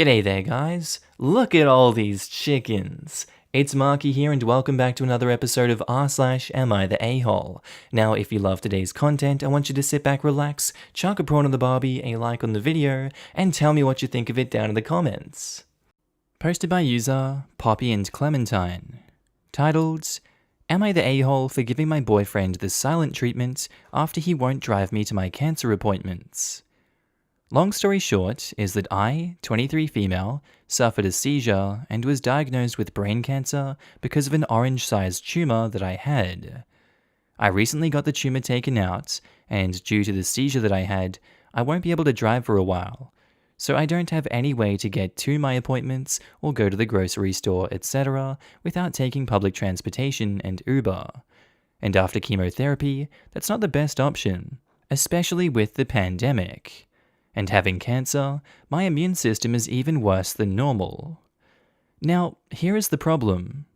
G'day there guys, look at all these chickens. It's Markee here and welcome back to another episode of r/Am I the A-hole. Now if you love today's content, I want you to sit back, relax, chuck a prawn on the barbie, a like on the video, and tell me what you think of it down in the comments. Posted by user Poppy and Clementine. Titled, Am I the A-hole for giving my boyfriend the silent treatment after he won't drive me to my cancer appointments? Long story short is that I, 23 female, suffered a seizure and was diagnosed with brain cancer because of an orange-sized tumor that I had. I recently got the tumor taken out, and due to the seizure that I had, I won't be able to drive for a while, so I don't have any way to get to my appointments or go to the grocery store, etc. without taking public transportation and Uber. And after chemotherapy, that's not the best option, especially with the pandemic. And having cancer, my immune system is even worse than normal. Now, here is the problem.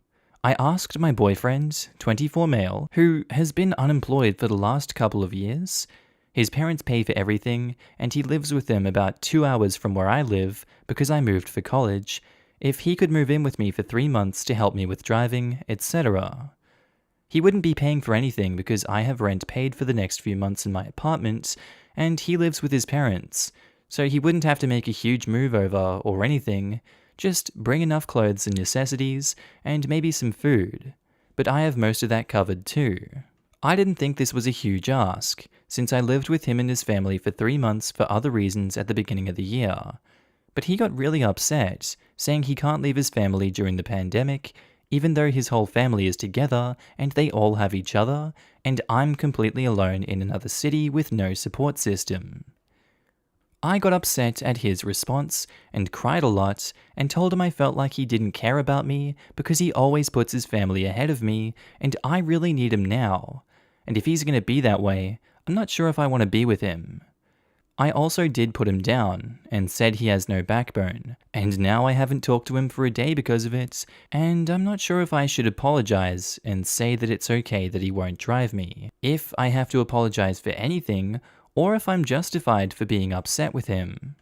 I asked my boyfriend, 24 male, who has been unemployed for the last couple of years. His parents pay for everything, and he lives with them about 2 hours from where I live because I moved for college, if he could move in with me for 3 months to help me with driving, etc. He wouldn't be paying for anything because I have rent paid for the next few months in my apartment, and he lives with his parents, so he wouldn't have to make a huge move over or anything, just bring enough clothes and necessities, and maybe some food. But I have most of that covered too. I didn't think this was a huge ask, since I lived with him and his family for 3 months for other reasons at the beginning of the year. But he got really upset, saying he can't leave his family during the pandemic, even though his whole family is together and they all have each other, and I'm completely alone in another city with no support system. I got upset at his response and cried a lot and told him I felt like he didn't care about me because he always puts his family ahead of me and I really need him now. And if he's going to be that way, I'm not sure if I want to be with him. I also did put him down and said he has no backbone, and now I haven't talked to him for a day because of it, and I'm not sure if I should apologize and say that it's okay that he won't drive me, if I have to apologize for anything, or if I'm justified for being upset with him.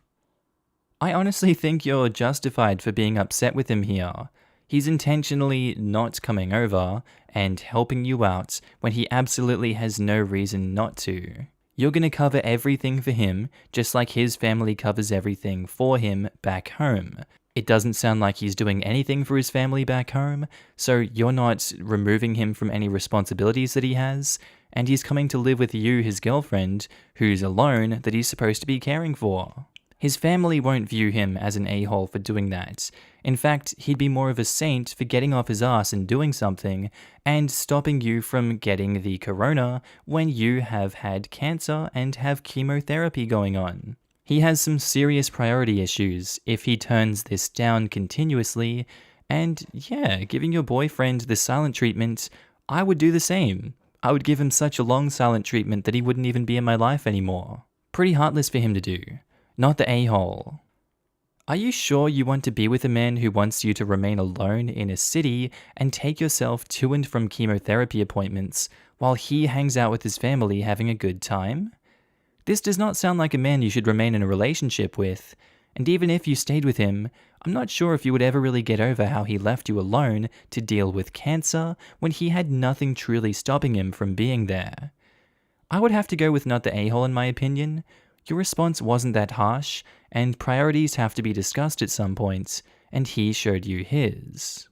I honestly think you're justified for being upset with him here. He's intentionally not coming over and helping you out when he absolutely has no reason not to. You're going to cover everything for him, just like his family covers everything for him back home. It doesn't sound like he's doing anything for his family back home, so you're not removing him from any responsibilities that he has, and he's coming to live with you, his girlfriend, who's alone, that he's supposed to be caring for. His family won't view him as an a-hole for doing that. In fact, he'd be more of a saint for getting off his ass and doing something, and stopping you from getting the corona when you have had cancer and have chemotherapy going on. He has some serious priority issues if he turns this down continuously, and yeah, giving your boyfriend the silent treatment, I would do the same. I would give him such a long silent treatment that he wouldn't even be in my life anymore. Pretty heartless for him to do. Not the a-hole. Are you sure you want to be with a man who wants you to remain alone in a city and take yourself to and from chemotherapy appointments while he hangs out with his family having a good time? This does not sound like a man you should remain in a relationship with, and even if you stayed with him, I'm not sure if you would ever really get over how he left you alone to deal with cancer when he had nothing truly stopping him from being there. I would have to go with not the a-hole in my opinion. Your response wasn't that harsh, and priorities have to be discussed at some point, and he showed you his.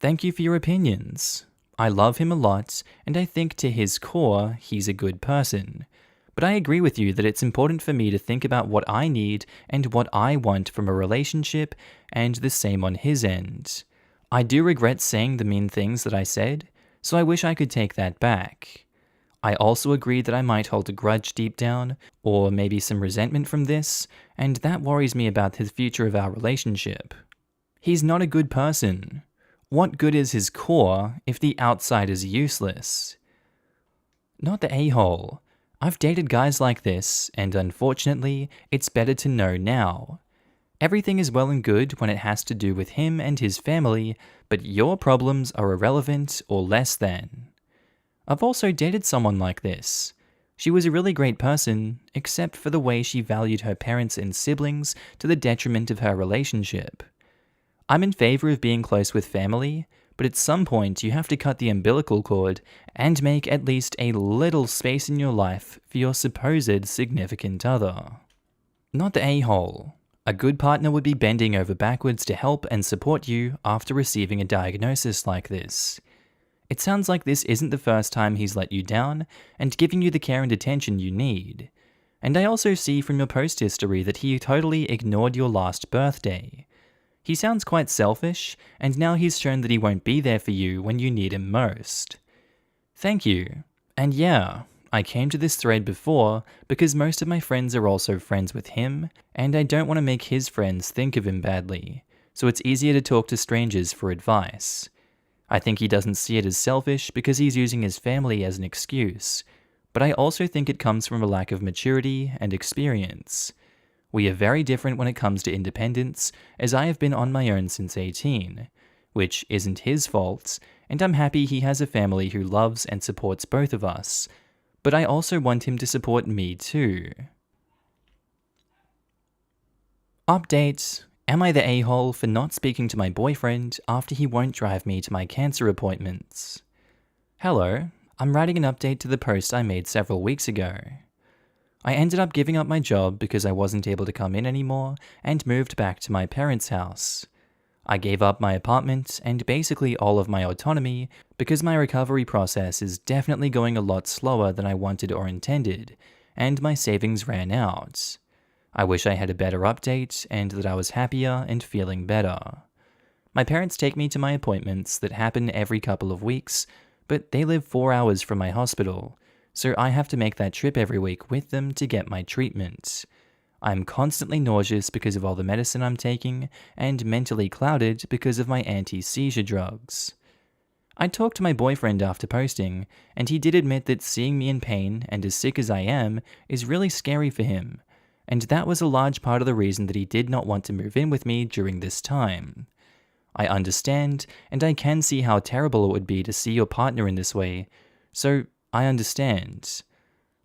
Thank you for your opinions. I love him a lot, and I think to his core, he's a good person. But I agree with you that it's important for me to think about what I need and what I want from a relationship, and the same on his end. I do regret saying the mean things that I said, so I wish I could take that back. I also agree that I might hold a grudge deep down, or maybe some resentment from this, and that worries me about the future of our relationship. He's not a good person. What good is his core if the outside is useless? Not the a-hole. I've dated guys like this, and unfortunately, it's better to know now. Everything is well and good when it has to do with him and his family, but your problems are irrelevant or less than. I've also dated someone like this. She was a really great person, except for the way she valued her parents and siblings to the detriment of her relationship. I'm in favor of being close with family, but at some point you have to cut the umbilical cord and make at least a little space in your life for your supposed significant other. Not the a-hole. A good partner would be bending over backwards to help and support you after receiving a diagnosis like this. It sounds like this isn't the first time he's let you down and giving you the care and attention you need. And I also see from your post history that he totally ignored your last birthday. He sounds quite selfish, and now he's shown that he won't be there for you when you need him most. Thank you. And yeah, I came to this thread before because most of my friends are also friends with him, and I don't want to make his friends think of him badly, so it's easier to talk to strangers for advice. I think he doesn't see it as selfish because he's using his family as an excuse, but I also think it comes from a lack of maturity and experience. We are very different when it comes to independence, as I have been on my own since 18, which isn't his fault, and I'm happy he has a family who loves and supports both of us, but I also want him to support me too. Update: am I the a-hole for not speaking to my boyfriend after he won't drive me to my cancer appointments? Hello, I'm writing an update to the post I made several weeks ago. I ended up giving up my job because I wasn't able to come in anymore and moved back to my parents' house. I gave up my apartment and basically all of my autonomy because my recovery process is definitely going a lot slower than I wanted or intended, and my savings ran out. I wish I had a better update and that I was happier and feeling better. My parents take me to my appointments that happen every couple of weeks, but they live 4 hours from my hospital, so I have to make that trip every week with them to get my treatment. I'm constantly nauseous because of all the medicine I'm taking, and mentally clouded because of my anti-seizure drugs. I talked to my boyfriend after posting, and he did admit that seeing me in pain and as sick as I am is really scary for him, and that was a large part of the reason that he did not want to move in with me during this time. I understand, and I can see how terrible it would be to see your partner in this way, so I understand.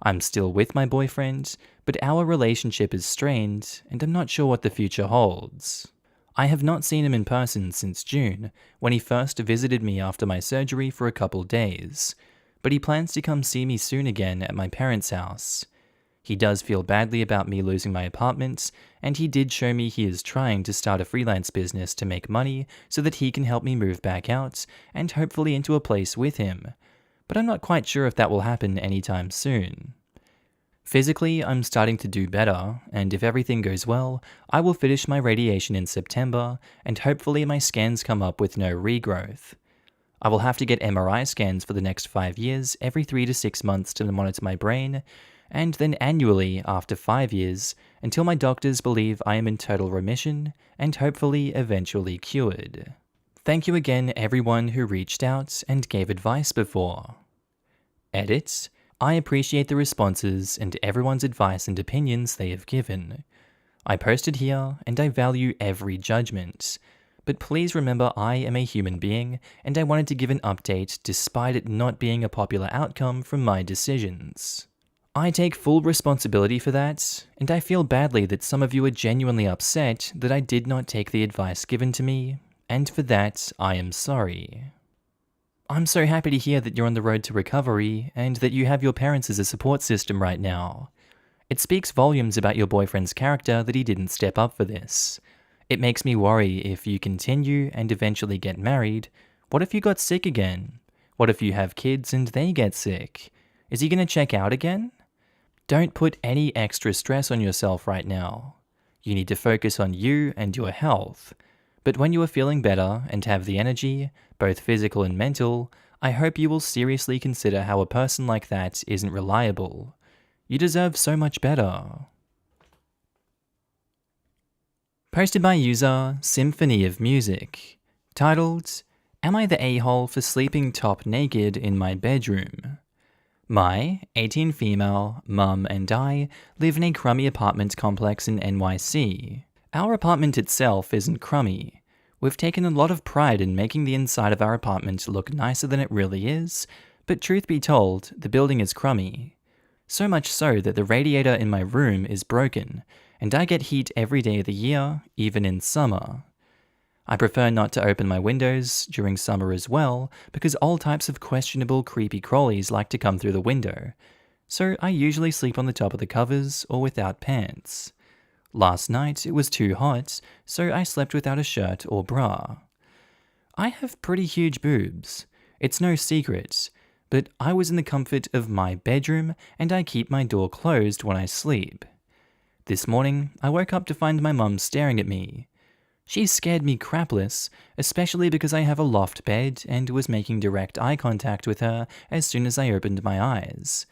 I'm still with my boyfriend, but our relationship is strained, and I'm not sure what the future holds. I have not seen him in person since June, when he first visited me after my surgery for a couple days, but he plans to come see me soon again at my parents' house. He does feel badly about me losing my apartment, and he did show me he is trying to start a freelance business to make money so that he can help me move back out and hopefully into a place with him, but I'm not quite sure if that will happen anytime soon. Physically, I'm starting to do better, and if everything goes well, I will finish my radiation in September, and hopefully my scans come up with no regrowth. I will have to get MRI scans for the next 5 years, every 3 to 6 months to monitor my brain, and then annually after 5 years, until my doctors believe I am in total remission, and hopefully eventually cured. Thank you again everyone who reached out and gave advice before. Edit: I appreciate the responses and everyone's advice and opinions they have given. I posted here and I value every judgment, but please remember I am a human being and I wanted to give an update despite it not being a popular outcome from my decisions. I take full responsibility for that, and I feel badly that some of you are genuinely upset that I did not take the advice given to me, and for that I am sorry. I'm so happy to hear that you're on the road to recovery and that you have your parents as a support system right now. It speaks volumes about your boyfriend's character that he didn't step up for this. It makes me worry if you continue and eventually get married. What if you got sick again? What if you have kids and they get sick? Is he going to check out again? Don't put any extra stress on yourself right now. You need to focus on you and your health. But when you are feeling better and have the energy, both physical and mental, I hope you will seriously consider how a person like that isn't reliable. You deserve so much better. Posted by user Symphony of Music, titled, Am I the a-hole for sleeping top naked in my bedroom? My 18 female mum and I live in a crummy apartment complex in NYC. Our apartment itself isn't crummy. We've taken a lot of pride in making the inside of our apartment look nicer than it really is, but truth be told, the building is crummy. So much so that the radiator in my room is broken, and I get heat every day of the year, even in summer. I prefer not to open my windows during summer as well, because all types of questionable creepy crawlies like to come through the window, so I usually sleep on the top of the covers or without pants. Last night it was too hot, so I slept without a shirt or bra. I have pretty huge boobs. It's no secret, but I was in the comfort of my bedroom and I keep my door closed when I sleep. This morning, I woke up to find my mum staring at me. She scared me crapless, especially because I have a loft bed and was making direct eye contact with her as soon as I opened my eyes.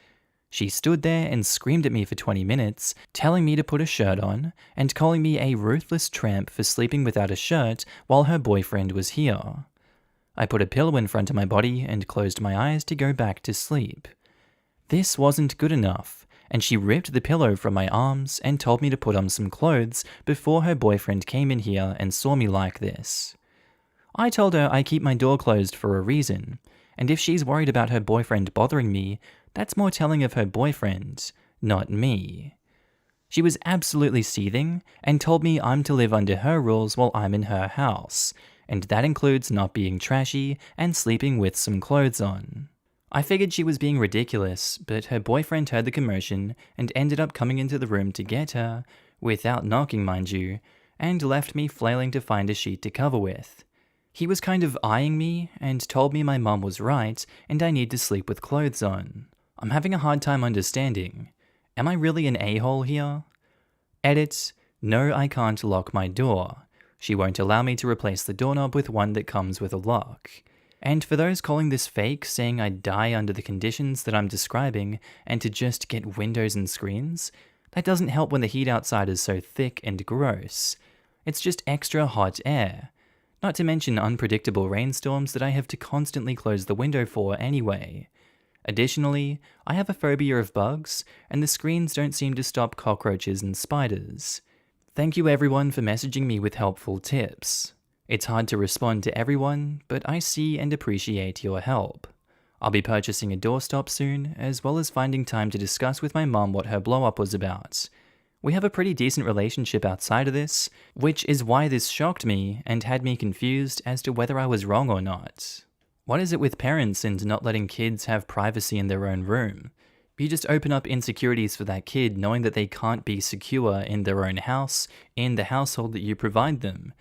She stood there and screamed at me for 20 minutes, telling me to put a shirt on and calling me a ruthless tramp for sleeping without a shirt while her boyfriend was here. I put a pillow in front of my body and closed my eyes to go back to sleep. This wasn't good enough, and she ripped the pillow from my arms and told me to put on some clothes before her boyfriend came in here and saw me like this. I told her I keep my door closed for a reason, and if she's worried about her boyfriend bothering me, that's more telling of her boyfriend, not me. She was absolutely seething and told me I'm to live under her rules while I'm in her house, and that includes not being trashy and sleeping with some clothes on. I figured she was being ridiculous, but her boyfriend heard the commotion and ended up coming into the room to get her, without knocking mind you, and left me flailing to find a sheet to cover with. He was kind of eyeing me and told me my mum was right and I need to sleep with clothes on. I'm having a hard time understanding. Am I really an a-hole here? Edit, no, I can't lock my door. She won't allow me to replace the doorknob with one that comes with a lock. And for those calling this fake, saying I'd die under the conditions that I'm describing and to just get windows and screens, that doesn't help when the heat outside is so thick and gross. It's just extra hot air. Not to mention unpredictable rainstorms that I have to constantly close the window for anyway. Additionally, I have a phobia of bugs, and the screens don't seem to stop cockroaches and spiders. Thank you everyone for messaging me with helpful tips. It's hard to respond to everyone, but I see and appreciate your help. I'll be purchasing a doorstop soon, as well as finding time to discuss with my mum what her blow-up was about. We have a pretty decent relationship outside of this, which is why this shocked me and had me confused as to whether I was wrong or not. What is it with parents and not letting kids have privacy in their own room? You just open up insecurities for that kid knowing that they can't be secure in their own house, in the household that you provide them.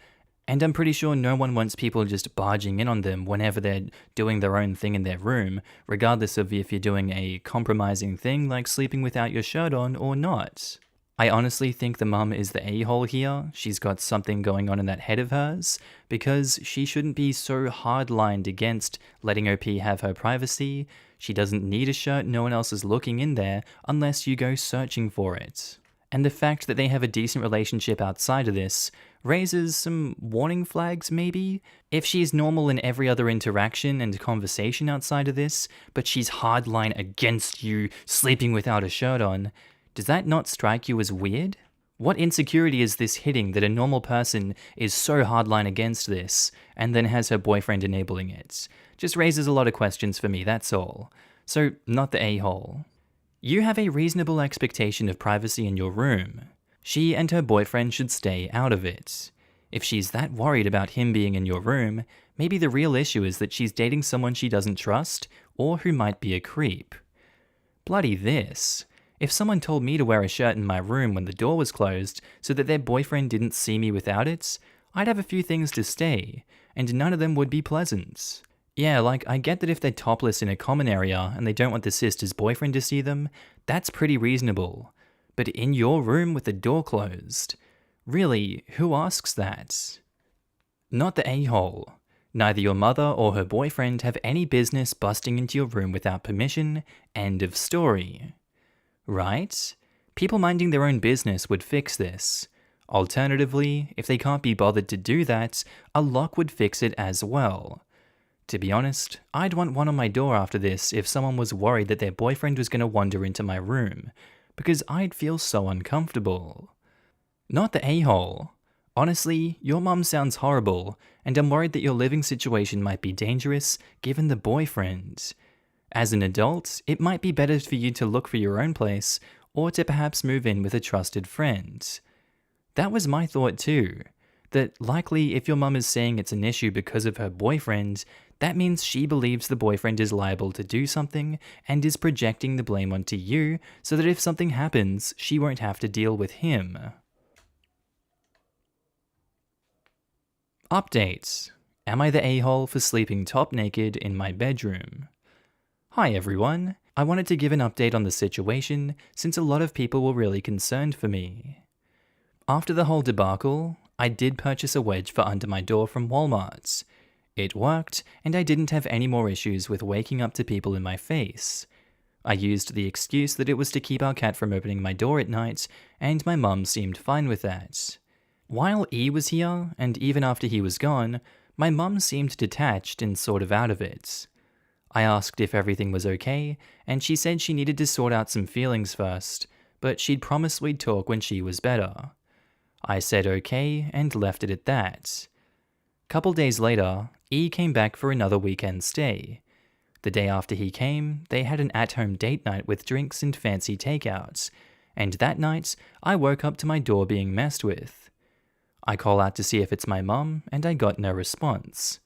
And I'm pretty sure no one wants people just barging in on them whenever they're doing their own thing in their room, regardless of if you're doing a compromising thing like sleeping without your shirt on or not. I honestly think the mum is the a-hole here. She's got something going on in that head of hers, because she shouldn't be so hard-lined against letting OP have her privacy. She doesn't need a shirt, no one else is looking in there unless you go searching for it. And the fact that they have a decent relationship outside of this raises some warning flags maybe? If she's normal in every other interaction and conversation outside of this, but she's hardline against you sleeping without a shirt on, does that not strike you as weird? What insecurity is this hitting that a normal person is so hardline against this, and then has her boyfriend enabling it? Just raises a lot of questions for me, that's all. So, not the a-hole. You have a reasonable expectation of privacy in your room. She and her boyfriend should stay out of it. If she's that worried about him being in your room, maybe the real issue is that she's dating someone she doesn't trust, or who might be a creep. Bloody this. If someone told me to wear a shirt in my room when the door was closed so that their boyfriend didn't see me without it, I'd have a few things to say, and none of them would be pleasant. Yeah, like, I get that if they're topless in a common area and they don't want the sister's boyfriend to see them, that's pretty reasonable. But in your room with the door closed? Really, who asks that? Not the a-hole. Neither your mother or her boyfriend have any business busting into your room without permission, end of story. Right? People minding their own business would fix this. Alternatively, if they can't be bothered to do that, a lock would fix it as well. To be honest, I'd want one on my door after this if someone was worried that their boyfriend was going to wander into my room, because I'd feel so uncomfortable. Not the a-hole. Honestly, your mum sounds horrible, and I'm worried that your living situation might be dangerous given the boyfriend. As an adult, it might be better for you to look for your own place or to perhaps move in with a trusted friend. That was my thought too, that likely if your mum is saying it's an issue because of her boyfriend, that means she believes the boyfriend is liable to do something and is projecting the blame onto you so that if something happens, she won't have to deal with him. Update. Am I the a-hole for sleeping top naked in my bedroom? Hi everyone. I wanted to give an update on the situation since a lot of people were really concerned for me. After the whole debacle, I did purchase a wedge for under my door from Walmart. It worked, and I didn't have any more issues with waking up to people in my face. I used the excuse that it was to keep our cat from opening my door at night, and my mum seemed fine with that. While E was here, and even after he was gone, my mum seemed detached and sort of out of it. I asked if everything was okay, and she said she needed to sort out some feelings first, but she'd promised we'd talk when she was better. I said okay and left it at that. Couple days later, E came back for another weekend stay. The day after he came, they had an at-home date night with drinks and fancy takeouts, and that night, I woke up to my door being messed with. I call out to see if it's my mum, and I got no response.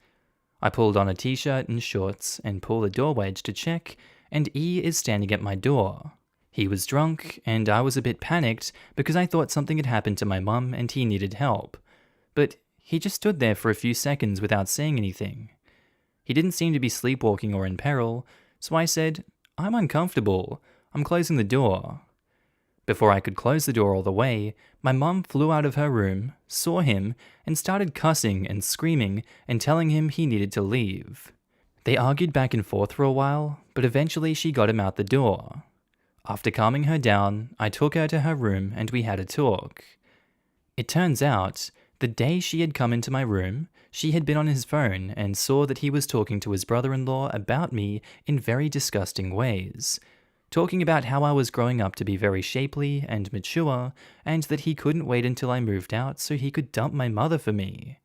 I pulled on a t-shirt and shorts and pull the door wedge to check, and E is standing at my door. He was drunk, and I was a bit panicked because I thought something had happened to my mum and he needed help. But he just stood there for a few seconds without saying anything. He didn't seem to be sleepwalking or in peril, so I said, "I'm uncomfortable. I'm closing the door." Before I could close the door all the way, my mum flew out of her room, saw him, and started cussing and screaming and telling him he needed to leave. They argued back and forth for a while, but eventually she got him out the door. After calming her down, I took her to her room and we had a talk. It turns out, the day she had come into my room, she had been on his phone and saw that he was talking to his brother-in-law about me in very disgusting ways, talking about how I was growing up to be very shapely and mature, and that he couldn't wait until I moved out so he could dump my mother for me.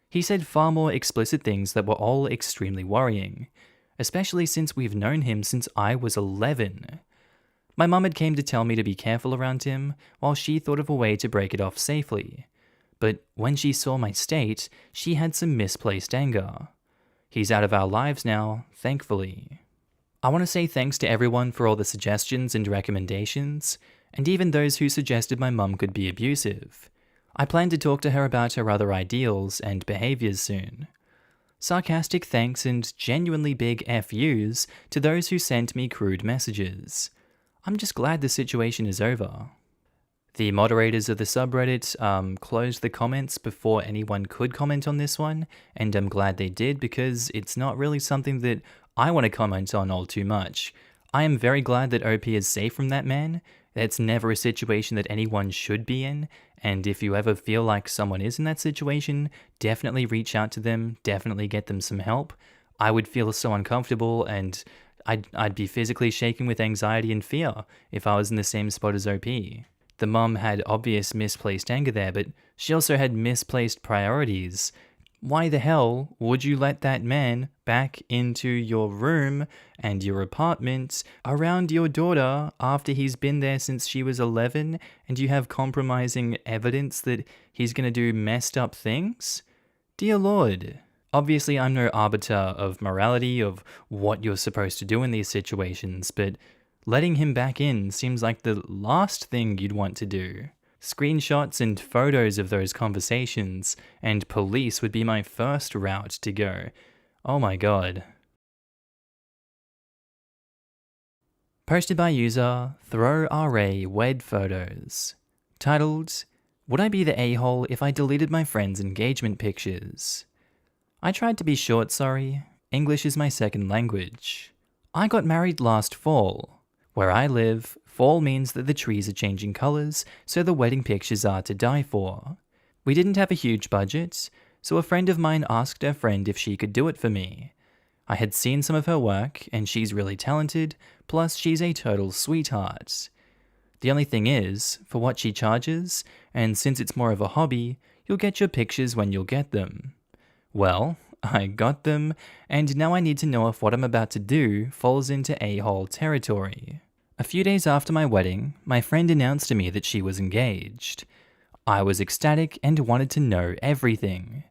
He said far more explicit things that were all extremely worrying, especially since we've known him since I was 11. My mum had came to tell me to be careful around him, while she thought of a way to break it off safely. But when she saw my state, she had some misplaced anger. He's out of our lives now, thankfully. I want to say thanks to everyone for all the suggestions and recommendations, and even those who suggested my mum could be abusive. I plan to talk to her about her other ideals and behaviors soon. Sarcastic thanks and genuinely big FUs to those who sent me crude messages. I'm just glad the situation is over. The moderators of the subreddit closed the comments before anyone could comment on this one, and I'm glad they did because it's not really something that I want to comment on all too much. I am very glad that OP is safe from that man. That's never a situation that anyone should be in, and if you ever feel like someone is in that situation, definitely reach out to them, definitely get them some help. I would feel so uncomfortable and I'd be physically shaking with anxiety and fear if I was in the same spot as OP. The mum had obvious misplaced anger there, but she also had misplaced priorities. Why the hell would you let that man back into your room and your apartment around your daughter after he's been there since she was 11 and you have compromising evidence that he's going to do messed up things? Dear Lord. Obviously, I'm no arbiter of morality, of what you're supposed to do in these situations, but letting him back in seems like the last thing you'd want to do. Screenshots and photos of those conversations, and police would be my first route to go. Oh my god. Posted by user ThrowRA Photos. Titled, "Would I be the a-hole if I deleted my friend's engagement pictures?" I tried to be short, sorry. English is my second language. I got married last fall. Where I live, fall means that the trees are changing colours, so the wedding pictures are to die for. We didn't have a huge budget, so a friend of mine asked her friend if she could do it for me. I had seen some of her work, and she's really talented, plus she's a total sweetheart. The only thing is, for what she charges, and since it's more of a hobby, you'll get your pictures when you'll get them. Well, I got them, and now I need to know if what I'm about to do falls into a-hole territory. A few days after my wedding, my friend announced to me that she was engaged. I was ecstatic and wanted to know everything.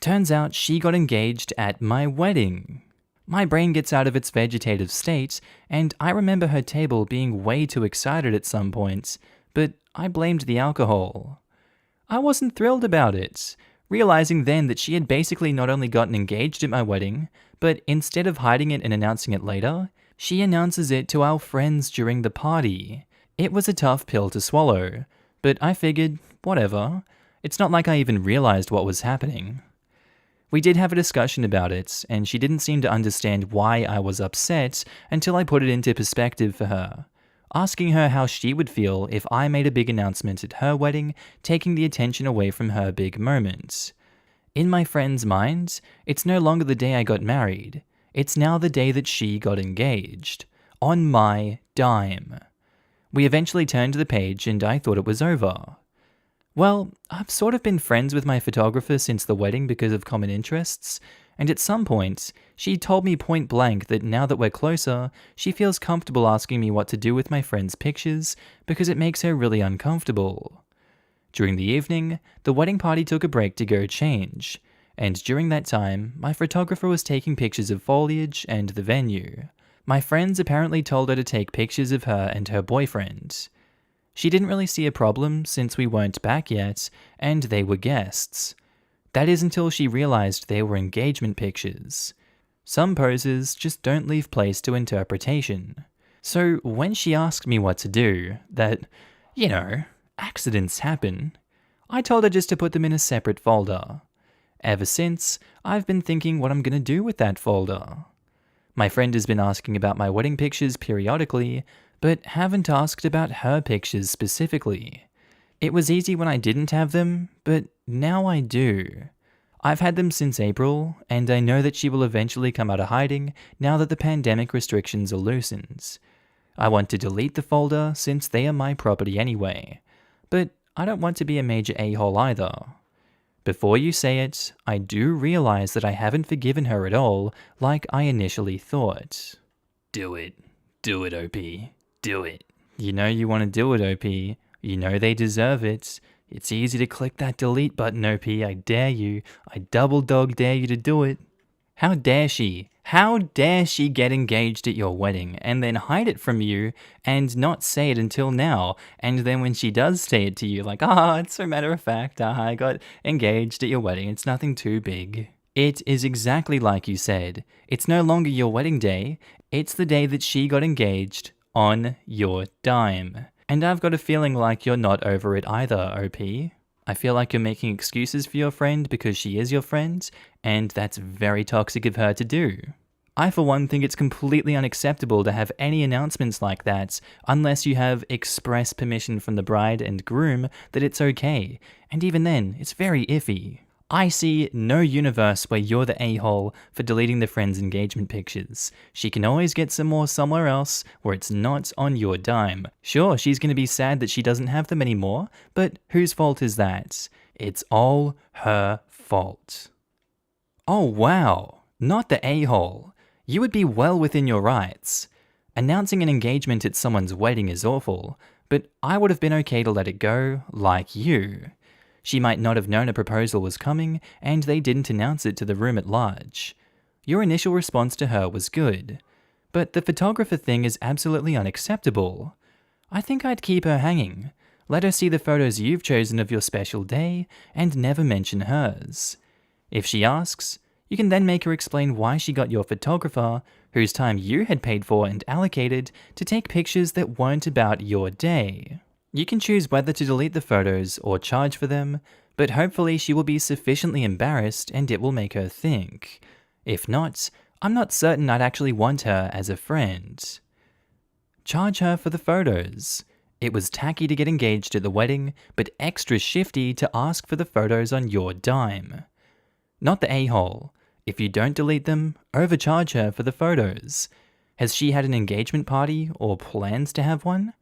Turns out she got engaged at my wedding. My brain gets out of its vegetative state, and I remember her table being way too excited at some points, but I blamed the alcohol. I wasn't thrilled about it, realizing then that she had basically not only gotten engaged at my wedding, but instead of hiding it and announcing it later, she announces it to our friends during the party. It was a tough pill to swallow, but I figured, whatever. It's not like I even realized what was happening. We did have a discussion about it, and she didn't seem to understand why I was upset until I put it into perspective for her, asking her how she would feel if I made a big announcement at her wedding, taking the attention away from her big moment. In my friend's mind, it's no longer the day I got married. It's now the day that she got engaged. On my dime. We eventually turned to the page and I thought it was over. Well, I've sort of been friends with my photographer since the wedding because of common interests, and at some point, she told me point blank that now that we're closer, she feels comfortable asking me what to do with my friend's pictures because it makes her really uncomfortable. During the evening, the wedding party took a break to go change, and during that time, my photographer was taking pictures of foliage and the venue. My friends apparently told her to take pictures of her and her boyfriend. She didn't really see a problem since we weren't back yet, and they were guests. That is until she realized they were engagement pictures. Some poses just don't leave place to interpretation. So when she asked me what to do, that, accidents happen, I told her just to put them in a separate folder. Ever since, I've been thinking what I'm gonna do with that folder. My friend has been asking about my wedding pictures periodically, but haven't asked about her pictures specifically. It was easy when I didn't have them, but now I do. I've had them since April, and I know that she will eventually come out of hiding now that the pandemic restrictions are loosened. I want to delete the folder since they are my property anyway, but I don't want to be a major a-hole either. Before you say it, I do realize that I haven't forgiven her at all like I initially thought. Do it. Do it, OP. Do it. You know you want to do it, OP. You know they deserve it. It's easy to click that delete button, OP. I dare you. I double dog dare you to do it. How dare she? How dare she get engaged at your wedding and then hide it from you and not say it until now? And then when she does say it to you, like, it's so matter of fact, I got engaged at your wedding. It's nothing too big. It is exactly like you said. It's no longer your wedding day. It's the day that she got engaged on your dime. And I've got a feeling like you're not over it either, OP. I feel like you're making excuses for your friend because she is your friend, and that's very toxic of her to do. I for one think it's completely unacceptable to have any announcements like that unless you have express permission from the bride and groom that it's okay, and even then, it's very iffy. I see no universe where you're the a-hole for deleting the friend's engagement pictures. She can always get some more somewhere else where it's not on your dime. Sure, she's going to be sad that she doesn't have them anymore, but whose fault is that? It's all her fault. Oh wow, not the a-hole. You would be well within your rights. Announcing an engagement at someone's wedding is awful, but I would have been okay to let it go, like you. She might not have known a proposal was coming, and they didn't announce it to the room at large. Your initial response to her was good, but the photographer thing is absolutely unacceptable. I think I'd keep her hanging, let her see the photos you've chosen of your special day, and never mention hers. If she asks, you can then make her explain why she got your photographer, whose time you had paid for and allocated, to take pictures that weren't about your day. You can choose whether to delete the photos or charge for them, but hopefully she will be sufficiently embarrassed and it will make her think. If not, I'm not certain I'd actually want her as a friend. Charge her for the photos. It was tacky to get engaged at the wedding, but extra shifty to ask for the photos on your dime. Not the a-hole. If you don't delete them, overcharge her for the photos. Has she had an engagement party or plans to have one?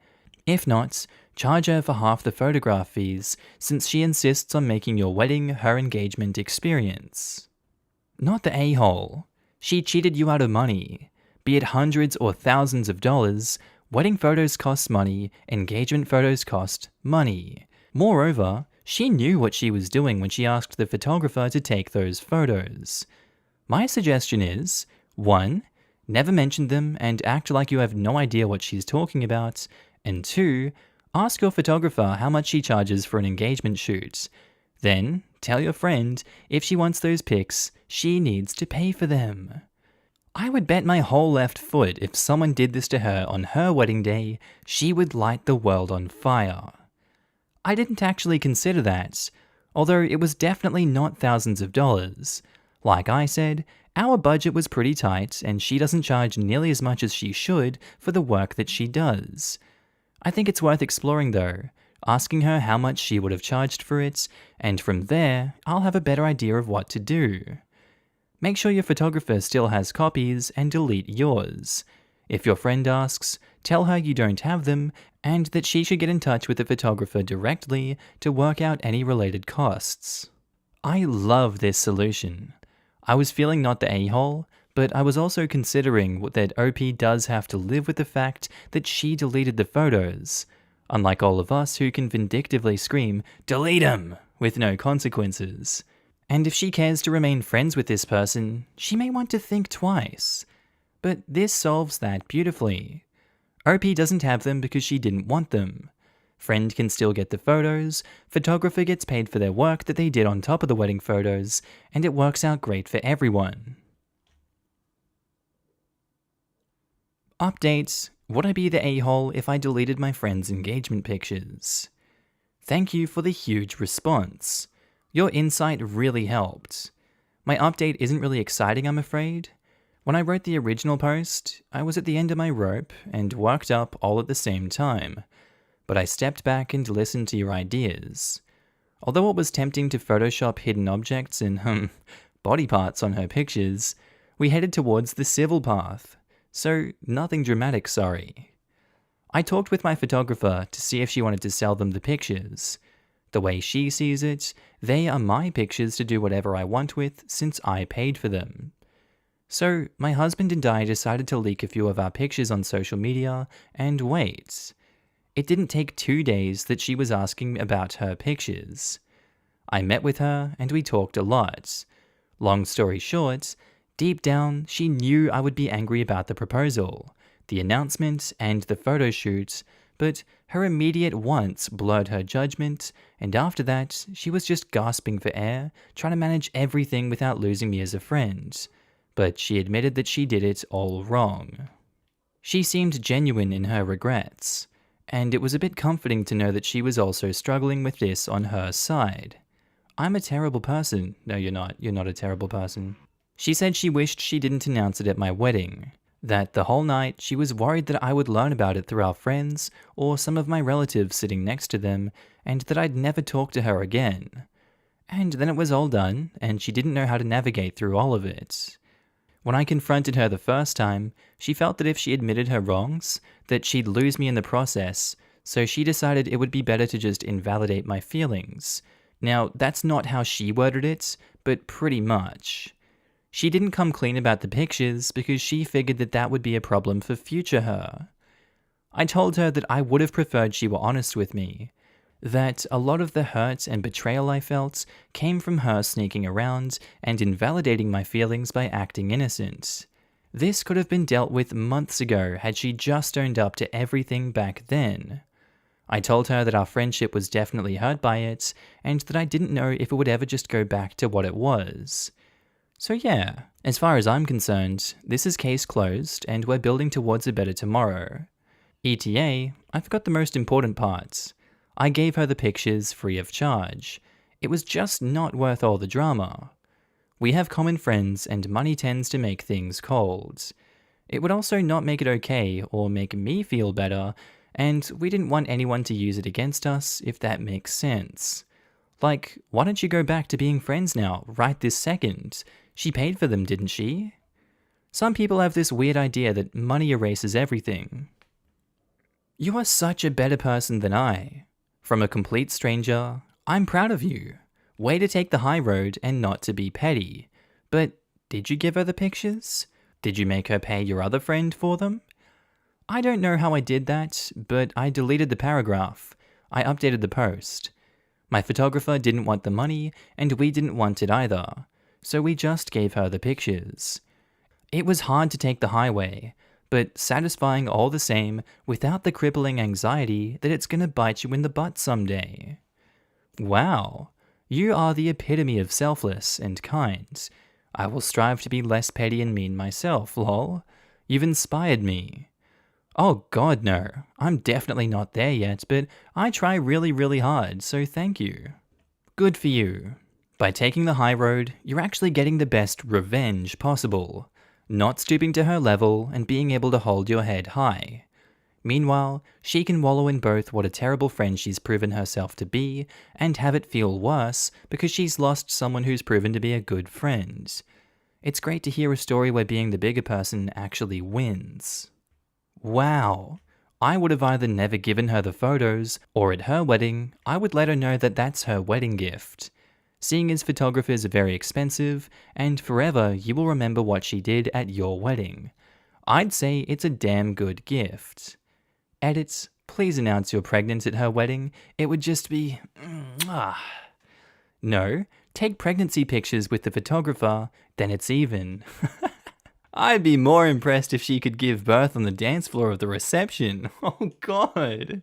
If not, charge her for half the photograph fees, since she insists on making your wedding her engagement experience. Not the a-hole. She cheated you out of money. Be it hundreds or thousands of dollars, wedding photos cost money, engagement photos cost money. Moreover, she knew what she was doing when she asked the photographer to take those photos. My suggestion is, 1. Never mention them and act like you have no idea what she's talking about, and 2. Ask your photographer how much she charges for an engagement shoot. Then, tell your friend if she wants those pics, she needs to pay for them. I would bet my whole left foot if someone did this to her on her wedding day, she would light the world on fire. I didn't actually consider that, although it was definitely not thousands of dollars. Like I said, our budget was pretty tight and she doesn't charge nearly as much as she should for the work that she does. I think it's worth exploring though, asking her how much she would have charged for it, and from there, I'll have a better idea of what to do. Make sure your photographer still has copies and delete yours. If your friend asks, tell her you don't have them and that she should get in touch with the photographer directly to work out any related costs. I love this solution. I was feeling not the a-hole, but I was also considering that OP does have to live with the fact that she deleted the photos, unlike all of us who can vindictively scream, "Delete 'em!" with no consequences. And if she cares to remain friends with this person, she may want to think twice. But this solves that beautifully. OP doesn't have them because she didn't want them. Friend can still get the photos, photographer gets paid for their work that they did on top of the wedding photos, and it works out great for everyone. Update: would I be the a-hole if I deleted my friend's engagement pictures? Thank you for the huge response. Your insight really helped. My update isn't really exciting, I'm afraid. When I wrote the original post, I was at the end of my rope and worked up all at the same time, but I stepped back and listened to your ideas. Although it was tempting to Photoshop hidden objects and, body parts on her pictures, we headed towards the civil path, so nothing dramatic, sorry. I talked with my photographer to see if she wanted to sell them the pictures. The way she sees it, they are my pictures to do whatever I want with since I paid for them. So my husband and I decided to leak a few of our pictures on social media and wait. It didn't take 2 days that she was asking about her pictures. I met with her and we talked a lot. Long story short, deep down she knew I would be angry about the proposal, the announcement and the photo shoot, but her immediate wants blurred her judgment, and after that, she was just gasping for air, trying to manage everything without losing me as a friend. But she admitted that she did it all wrong. She seemed genuine in her regrets, and it was a bit comforting to know that she was also struggling with this on her side. I'm a terrible person. No, you're not. You're not a terrible person. She said she wished she didn't announce it at my wedding. That the whole night she was worried that I would learn about it through our friends or some of my relatives sitting next to them, and that I'd never talk to her again. And then it was all done, and she didn't know how to navigate through all of it. When I confronted her the first time, she felt that if she admitted her wrongs, that she'd lose me in the process, so she decided it would be better to just invalidate my feelings. Now, that's not how she worded it, but pretty much. She didn't come clean about the pictures because she figured that that would be a problem for future her. I told her that I would have preferred she were honest with me, that a lot of the hurt and betrayal I felt came from her sneaking around and invalidating my feelings by acting innocent. This could have been dealt with months ago had she just owned up to everything back then. I told her that our friendship was definitely hurt by it, and that I didn't know if it would ever just go back to what it was. So yeah, as far as I'm concerned, this is case closed and we're building towards a better tomorrow. ETA, I forgot the most important parts. I gave her the pictures free of charge. It was just not worth all the drama. We have common friends and money tends to make things cold. It would also not make it okay or make me feel better, and we didn't want anyone to use it against us, if that makes sense. Like, why don't you go back to being friends now, right this second? She paid for them, didn't she? Some people have this weird idea that money erases everything. You are such a better person than I. From a complete stranger, I'm proud of you. Way to take the high road and not to be petty. But Did you give her the pictures? Did you make her pay your other friend for them? I don't know how I did that, but I deleted the paragraph. I updated the post. My photographer didn't want the money, and we didn't want it either, so we just gave her the pictures. It was hard to take the highway, but satisfying all the same without the crippling anxiety that it's gonna bite you in the butt someday. Wow, you are the epitome of selfless and kind. I will strive to be less petty and mean myself, lol. You've inspired me. Oh god no, I'm definitely not there yet, but I try really, really hard, so thank you. Good for you. By taking the high road, you're actually getting the best revenge possible, not stooping to her level and being able to hold your head high. Meanwhile, she can wallow in both what a terrible friend she's proven herself to be, and have it feel worse because she's lost someone who's proven to be a good friend. It's great to hear a story where being the bigger person actually wins. Wow, I would have either never given her the photos, or at her wedding, I would let her know that that's her wedding gift. Seeing as photographers are very expensive, and forever you will remember what she did at your wedding. I'd say it's a damn good gift. Edits, please announce you're pregnant at her wedding. It would just be... No, take pregnancy pictures with the photographer, then it's even. I'd be more impressed if she could give birth on the dance floor of the reception. Oh god.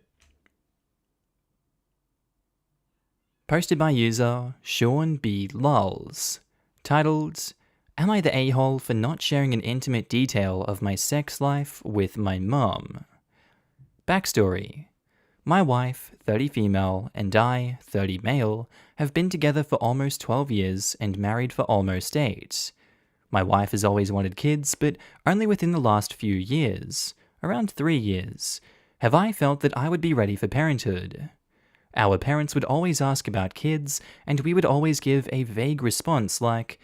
Posted by user Sean B. Lulls. Titled, Am I the a-hole for not sharing an intimate detail of my sex life with my mum? Backstory. My wife, 30 female, and I, 30 male, have been together for almost 12 years and married for almost 8. My wife has always wanted kids, but only within the last few years, around 3 years, have I felt that I would be ready for parenthood. Our parents would always ask about kids, and we would always give a vague response like,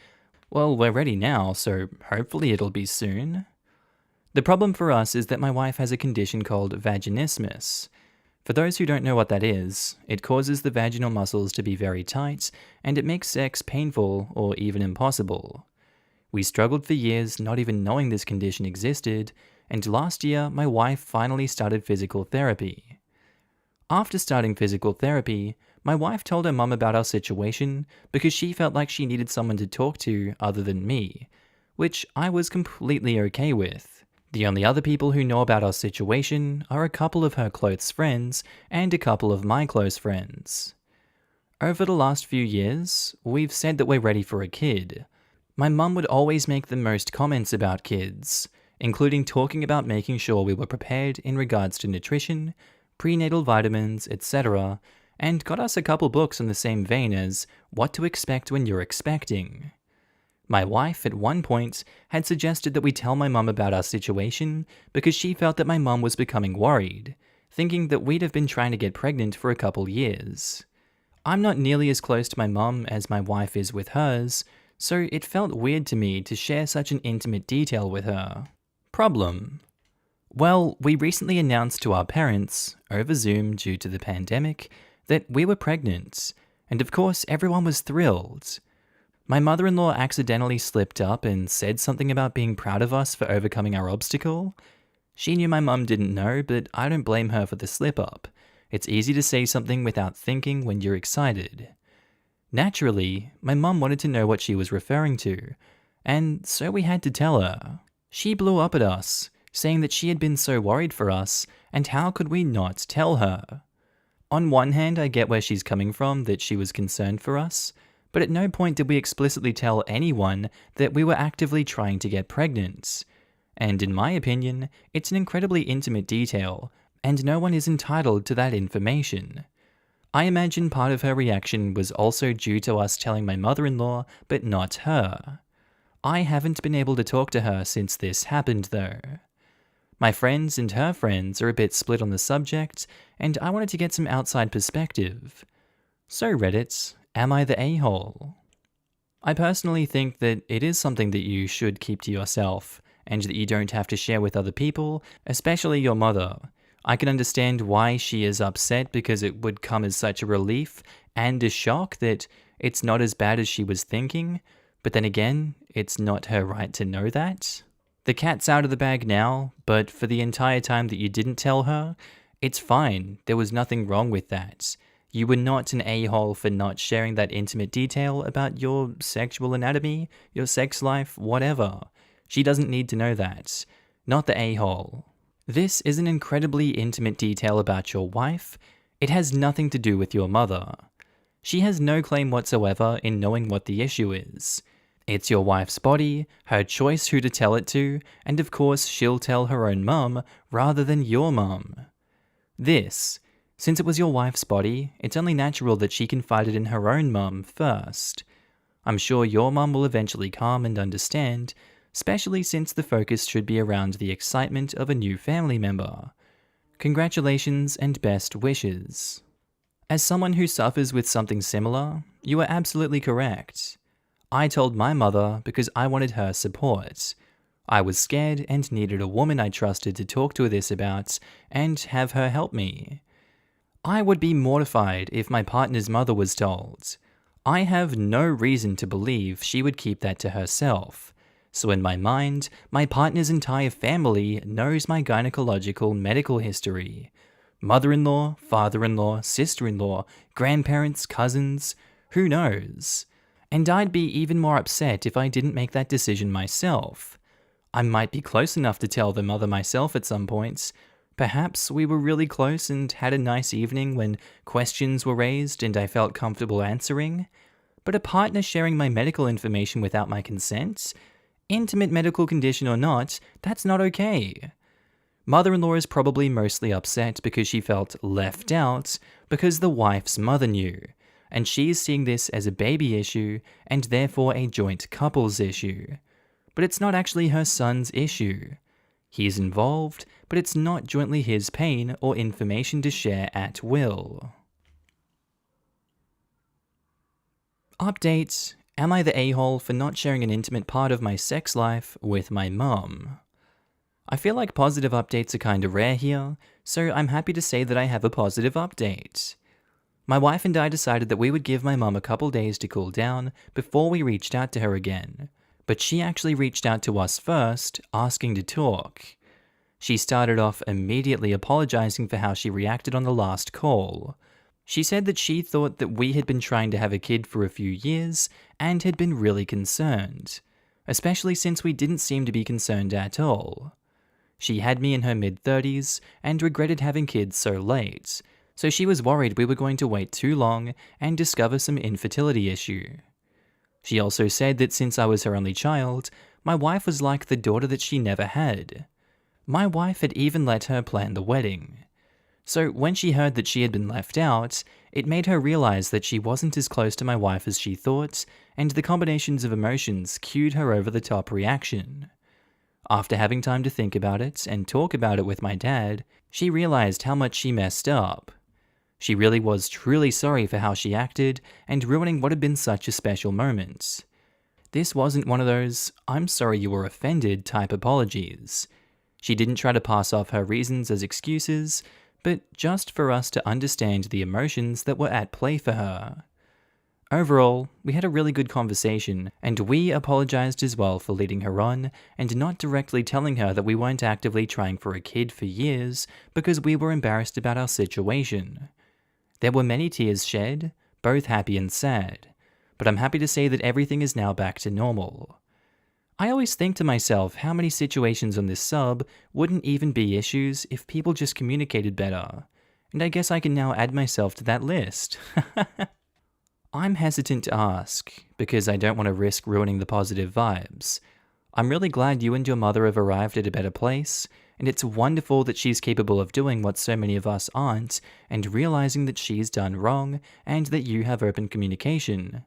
well, we're ready now, so hopefully it'll be soon. The problem for us is that my wife has a condition called vaginismus. For those who don't know what that is, it causes the vaginal muscles to be very tight, and it makes sex painful or even impossible. We struggled for years not even knowing this condition existed, and last year my wife finally started physical therapy. After starting physical therapy, my wife told her mum about our situation because she felt like she needed someone to talk to other than me, which I was completely okay with. The only other people who know about our situation are a couple of her close friends and a couple of my close friends. Over the last few years, we've said that we're ready for a kid. My mum would always make the most comments about kids, including talking about making sure we were prepared in regards to nutrition, prenatal vitamins, etc., and got us a couple books in the same vein as What to Expect When You're Expecting. My wife, at one point, had suggested that we tell my mum about our situation because she felt that my mum was becoming worried, thinking that we'd have been trying to get pregnant for a couple years. I'm not nearly as close to my mum as my wife is with hers, so it felt weird to me to share such an intimate detail with her. Problem. Well, we recently announced to our parents, over Zoom due to the pandemic, that we were pregnant, and of course everyone was thrilled. My mother-in-law accidentally slipped up and said something about being proud of us for overcoming our obstacle. She knew my mum didn't know, but I don't blame her for the slip-up. It's easy to say something without thinking when you're excited. Naturally, my mum wanted to know what she was referring to, and so we had to tell her. She blew up at us, saying that she had been so worried for us, and how could we not tell her? On one hand, I get where she's coming from, that she was concerned for us, but at no point did we explicitly tell anyone that we were actively trying to get pregnant. And in my opinion, it's an incredibly intimate detail, and no one is entitled to that information. I imagine part of her reaction was also due to us telling my mother-in-law, but not her. I haven't been able to talk to her since this happened though. My friends and her friends are a bit split on the subject, and I wanted to get some outside perspective. So Reddit, am I the a-hole? I personally think that it is something that you should keep to yourself, and that you don't have to share with other people, especially your mother. I can understand why she is upset because it would come as such a relief and a shock that it's not as bad as she was thinking, But then again, it's not her right to know that. The cat's out of the bag now, but for the entire time that you didn't tell her, it's fine. There was nothing wrong with that. You were not an a-hole for not sharing that intimate detail about your sexual anatomy, your sex life, whatever. She doesn't need to know that. Not the a-hole. This is an incredibly intimate detail about your wife. It has nothing to do with your mother. She has no claim whatsoever in knowing what the issue is. It's your wife's body, her choice who to tell it to, and of course she'll tell her own mum rather than your mum. Since it was your wife's body, it's only natural that she confide it in her own mum first. I'm sure your mum will eventually calm and understand, especially since the focus should be around the excitement of a new family member. Congratulations and best wishes. As someone who suffers with something similar, you are absolutely correct. I told my mother because I wanted her support. I was scared and needed a woman I trusted to talk to this about and have her help me. I would be mortified if my partner's mother was told. I have no reason to believe she would keep that to herself. So in my mind, my partner's entire family knows my gynecological medical history. Mother-in-law, father-in-law, sister-in-law, grandparents, cousins, who knows? And I'd be even more upset if I didn't make that decision myself. I might be close enough to tell the mother myself at some points. Perhaps we were really close and had a nice evening when questions were raised and I felt comfortable answering. But a partner sharing my medical information without my consent? Intimate medical condition or not, that's not okay. Mother-in-law is probably mostly upset because she felt left out because the wife's mother knew, and she's seeing this as a baby issue and therefore a joint couples issue. But it's not actually her son's issue. He's involved, but it's not jointly his pain or information to share at will. Update: am I the a-hole for not sharing an intimate part of my sex life with my mum? I feel like positive updates are kinda rare here, so I'm happy to say that I have a positive update. My wife and I decided that we would give my mum a couple days to cool down before we reached out to her again. But she actually reached out to us first, asking to talk. She started off immediately apologizing for how she reacted on the last call. She said that she thought that we had been trying to have a kid for a few years and had been really concerned, especially since we didn't seem to be concerned at all. She had me in her mid-30s and regretted having kids so late, so she was worried we were going to wait too long and discover some infertility issue. She also said that since I was her only child, my wife was like the daughter that she never had. My wife had even let her plan the wedding. So when she heard that she had been left out, it made her realize that she wasn't as close to my wife as she thought, and the combinations of emotions cued her over-the-top reaction. After having time to think about it and talk about it with my dad, she realized how much she messed up. She really was truly sorry for how she acted and ruining what had been such a special moment. This wasn't one of those, "I'm sorry you were offended" type apologies. She didn't try to pass off her reasons as excuses, but just for us to understand the emotions that were at play for her. Overall, we had a really good conversation, and we apologized as well for leading her on and not directly telling her that we weren't actively trying for a kid for years because we were embarrassed about our situation. There were many tears shed, both happy and sad, but I'm happy to say that everything is now back to normal. I always think to myself how many situations on this sub wouldn't even be issues if people just communicated better, and I guess I can now add myself to that list. I'm hesitant to ask, because I don't want to risk ruining the positive vibes. I'm really glad you and your mother have arrived at a better place, and it's wonderful that she's capable of doing what so many of us aren't, and realizing that she's done wrong, and that you have open communication.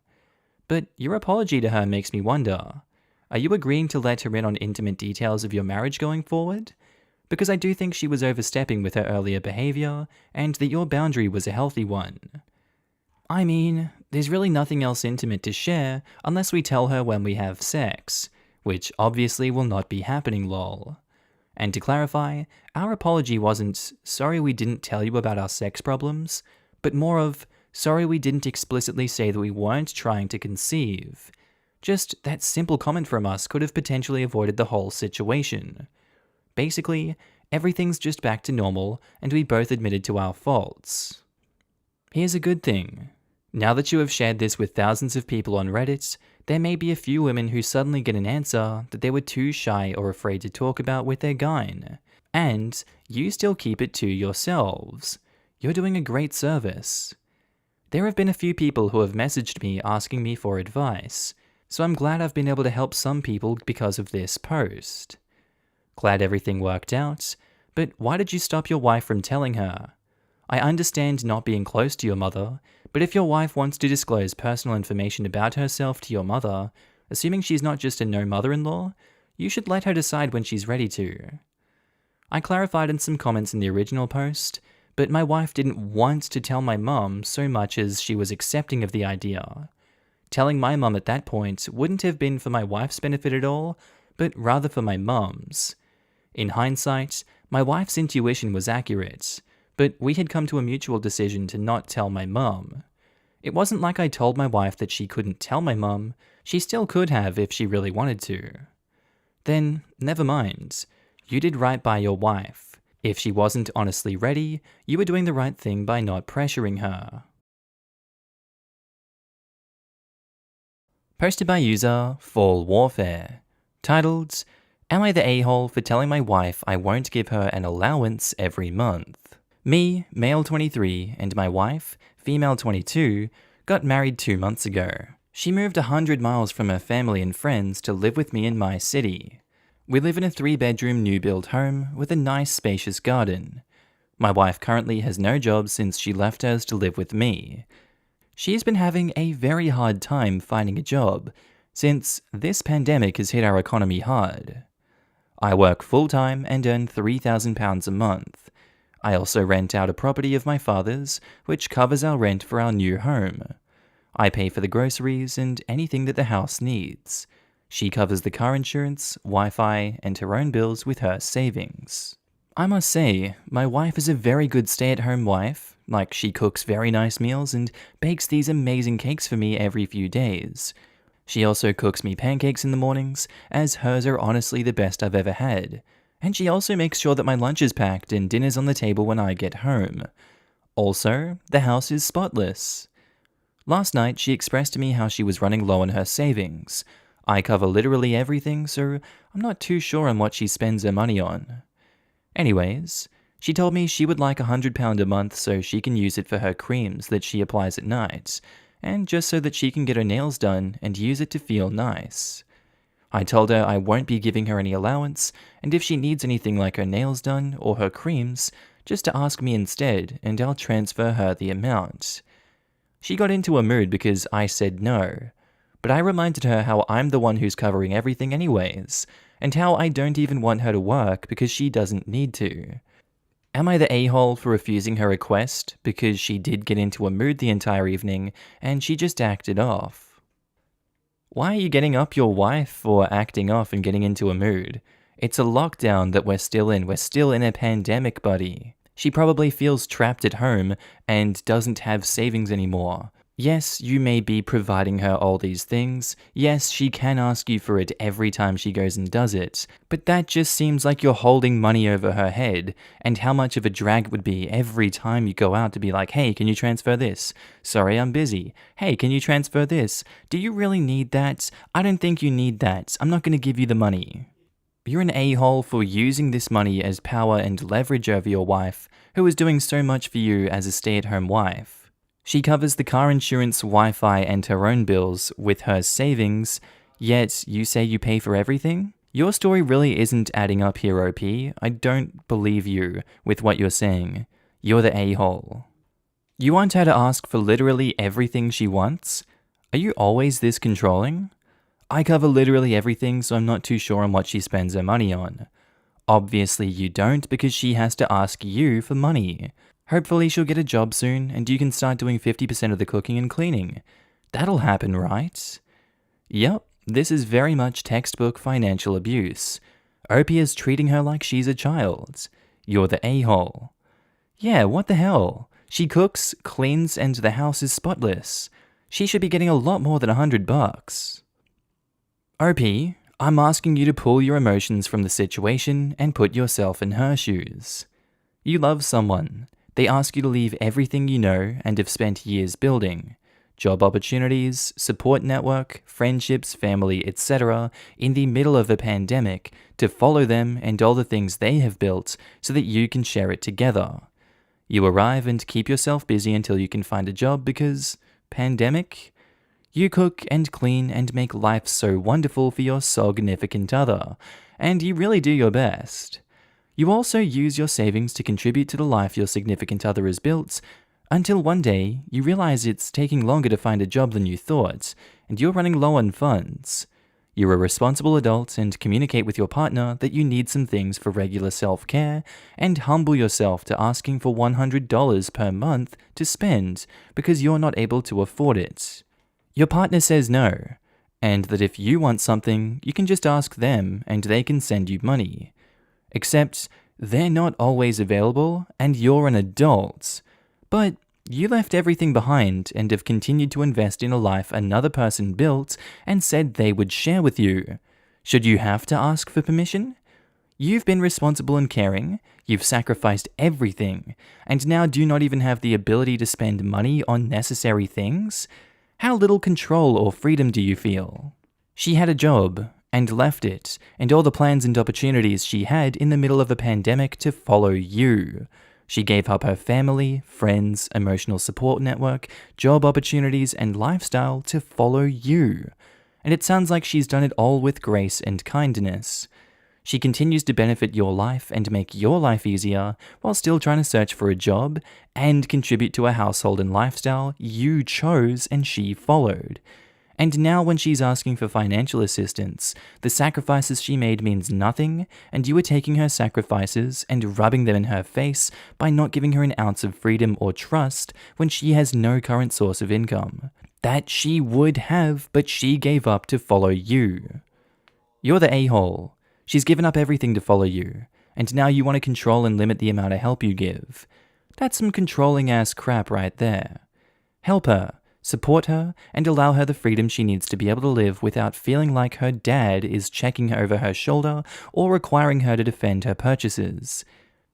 But your apology to her makes me wonder, are you agreeing to let her in on intimate details of your marriage going forward? Because I do think she was overstepping with her earlier behavior, and that your boundary was a healthy one. I mean, there's really nothing else intimate to share unless we tell her when we have sex, which obviously will not be happening, lol. And to clarify, our apology wasn't, "sorry we didn't tell you about our sex problems," but more of, "sorry we didn't explicitly say that we weren't trying to conceive." Just that simple comment from us could have potentially avoided the whole situation. Basically, everything's just back to normal and we both admitted to our faults. Here's a good thing. Now that you have shared this with thousands of people on Reddit, there may be a few women who suddenly get an answer that they were too shy or afraid to talk about with their guy. And you still keep it to yourselves. You're doing a great service. There have been a few people who have messaged me asking me for advice, so I'm glad I've been able to help some people because of this post. Glad everything worked out, but why did you stop your wife from telling her? I understand not being close to your mother, but if your wife wants to disclose personal information about herself to your mother, assuming she's not just a no mother-in-law, you should let her decide when she's ready to. I clarified in some comments in the original post, but my wife didn't want to tell my mum so much as she was accepting of the idea. Telling my mum at that point wouldn't have been for my wife's benefit at all, but rather for my mum's. In hindsight, my wife's intuition was accurate, but we had come to a mutual decision to not tell my mum. It wasn't like I told my wife that she couldn't tell my mum, she still could have if she really wanted to. Then, never mind. You did right by your wife. If she wasn't honestly ready, you were doing the right thing by not pressuring her. Posted by user Fall Warfare. Titled, Am I the a-hole for telling my wife I won't give her an allowance every month? Me, male 23, and my wife, female 22, got married 2 months ago. She moved 100 miles from her family and friends to live with me in my city. We live in a 3-bedroom new-build home with a nice spacious garden. My wife currently has no job since she left hers to live with me. She's been having a very hard time finding a job, since this pandemic has hit our economy hard. I work full-time and earn £3,000 a month. I also rent out a property of my father's, which covers our rent for our new home. I pay for the groceries and anything that the house needs. She covers the car insurance, Wi-Fi, and her own bills with her savings. I must say, my wife is a very good stay-at-home wife. Like, she cooks very nice meals and bakes these amazing cakes for me every few days. She also cooks me pancakes in the mornings, as hers are honestly the best I've ever had. And she also makes sure that my lunch is packed and dinner's on the table when I get home. Also, the house is spotless. Last night, she expressed to me how she was running low on her savings. I cover literally everything, so I'm not too sure on what she spends her money on. Anyways, she told me she would like £100 a month so she can use it for her creams that she applies at night, and just so that she can get her nails done and use it to feel nice. I told her I won't be giving her any allowance, and if she needs anything like her nails done or her creams, just to ask me instead, and I'll transfer her the amount. She got into a mood because I said no, but I reminded her how I'm the one who's covering everything anyways, and how I don't even want her to work because she doesn't need to. Am I the a-hole for refusing her request because she did get into a mood the entire evening and she just acted off? Why are you getting up your wife for acting off and getting into a mood? It's a lockdown that we're still in. We're still in a pandemic, buddy. She probably feels trapped at home and doesn't have savings anymore. Yes, you may be providing her all these things. Yes, she can ask you for it every time she goes and does it. But that just seems like you're holding money over her head, and how much of a drag it would be every time you go out to be like, hey, can you transfer this? Sorry, I'm busy. Hey, can you transfer this? Do you really need that? I don't think you need that. I'm not going to give you the money. You're an a-hole for using this money as power and leverage over your wife, who is doing so much for you as a stay-at-home wife. She covers the car insurance, Wi-Fi, and her own bills with her savings, yet you say you pay for everything? Your story really isn't adding up here, OP. I don't believe you with what you're saying. You're the a-hole. You want her to ask for literally everything she wants? Are you always this controlling? I cover literally everything, so I'm not too sure on what she spends her money on. Obviously you don't, because she has to ask you for money. Hopefully she'll get a job soon, and you can start doing 50% of the cooking and cleaning. That'll happen, right? Yep, this is very much textbook financial abuse. OP is treating her like she's a child. You're the a-hole. Yeah, what the hell? She cooks, cleans, and the house is spotless. She should be getting a lot more than $100. OP, I'm asking you to pull your emotions from the situation and put yourself in her shoes. You love someone. They ask you to leave everything you know and have spent years building. Job opportunities, support network, friendships, family, etc. in the middle of a pandemic to follow them and all the things they have built so that you can share it together. You arrive and keep yourself busy until you can find a job because pandemic? You cook and clean and make life so wonderful for your significant other, and you really do your best. You also use your savings to contribute to the life your significant other has built, until one day you realize it's taking longer to find a job than you thought, and you're running low on funds. You're a responsible adult and communicate with your partner that you need some things for regular self-care, and humble yourself to asking for $100 per month to spend because you're not able to afford it. Your partner says no, and that if you want something, you can just ask them and they can send you money. Except they're not always available and you're an adult. But you left everything behind and have continued to invest in a life another person built and said they would share with you. Should you have to ask for permission? You've been responsible and caring, you've sacrificed everything, and now do not even have the ability to spend money on necessary things? How little control or freedom do you feel? She had a job and left it, and all the plans and opportunities she had in the middle of a pandemic to follow you. She gave up her family, friends, emotional support network, job opportunities, and lifestyle to follow you. And it sounds like she's done it all with grace and kindness. She continues to benefit your life and make your life easier while still trying to search for a job and contribute to a household and lifestyle you chose and she followed. And now when she's asking for financial assistance, the sacrifices she made means nothing, and you are taking her sacrifices and rubbing them in her face by not giving her an ounce of freedom or trust when she has no current source of income. That she would have, but she gave up to follow you. You're the a-hole. She's given up everything to follow you, and now you want to control and limit the amount of help you give. That's some controlling ass crap right there. Help her. Support her, and allow her the freedom she needs to be able to live without feeling like her dad is checking over her shoulder or requiring her to defend her purchases.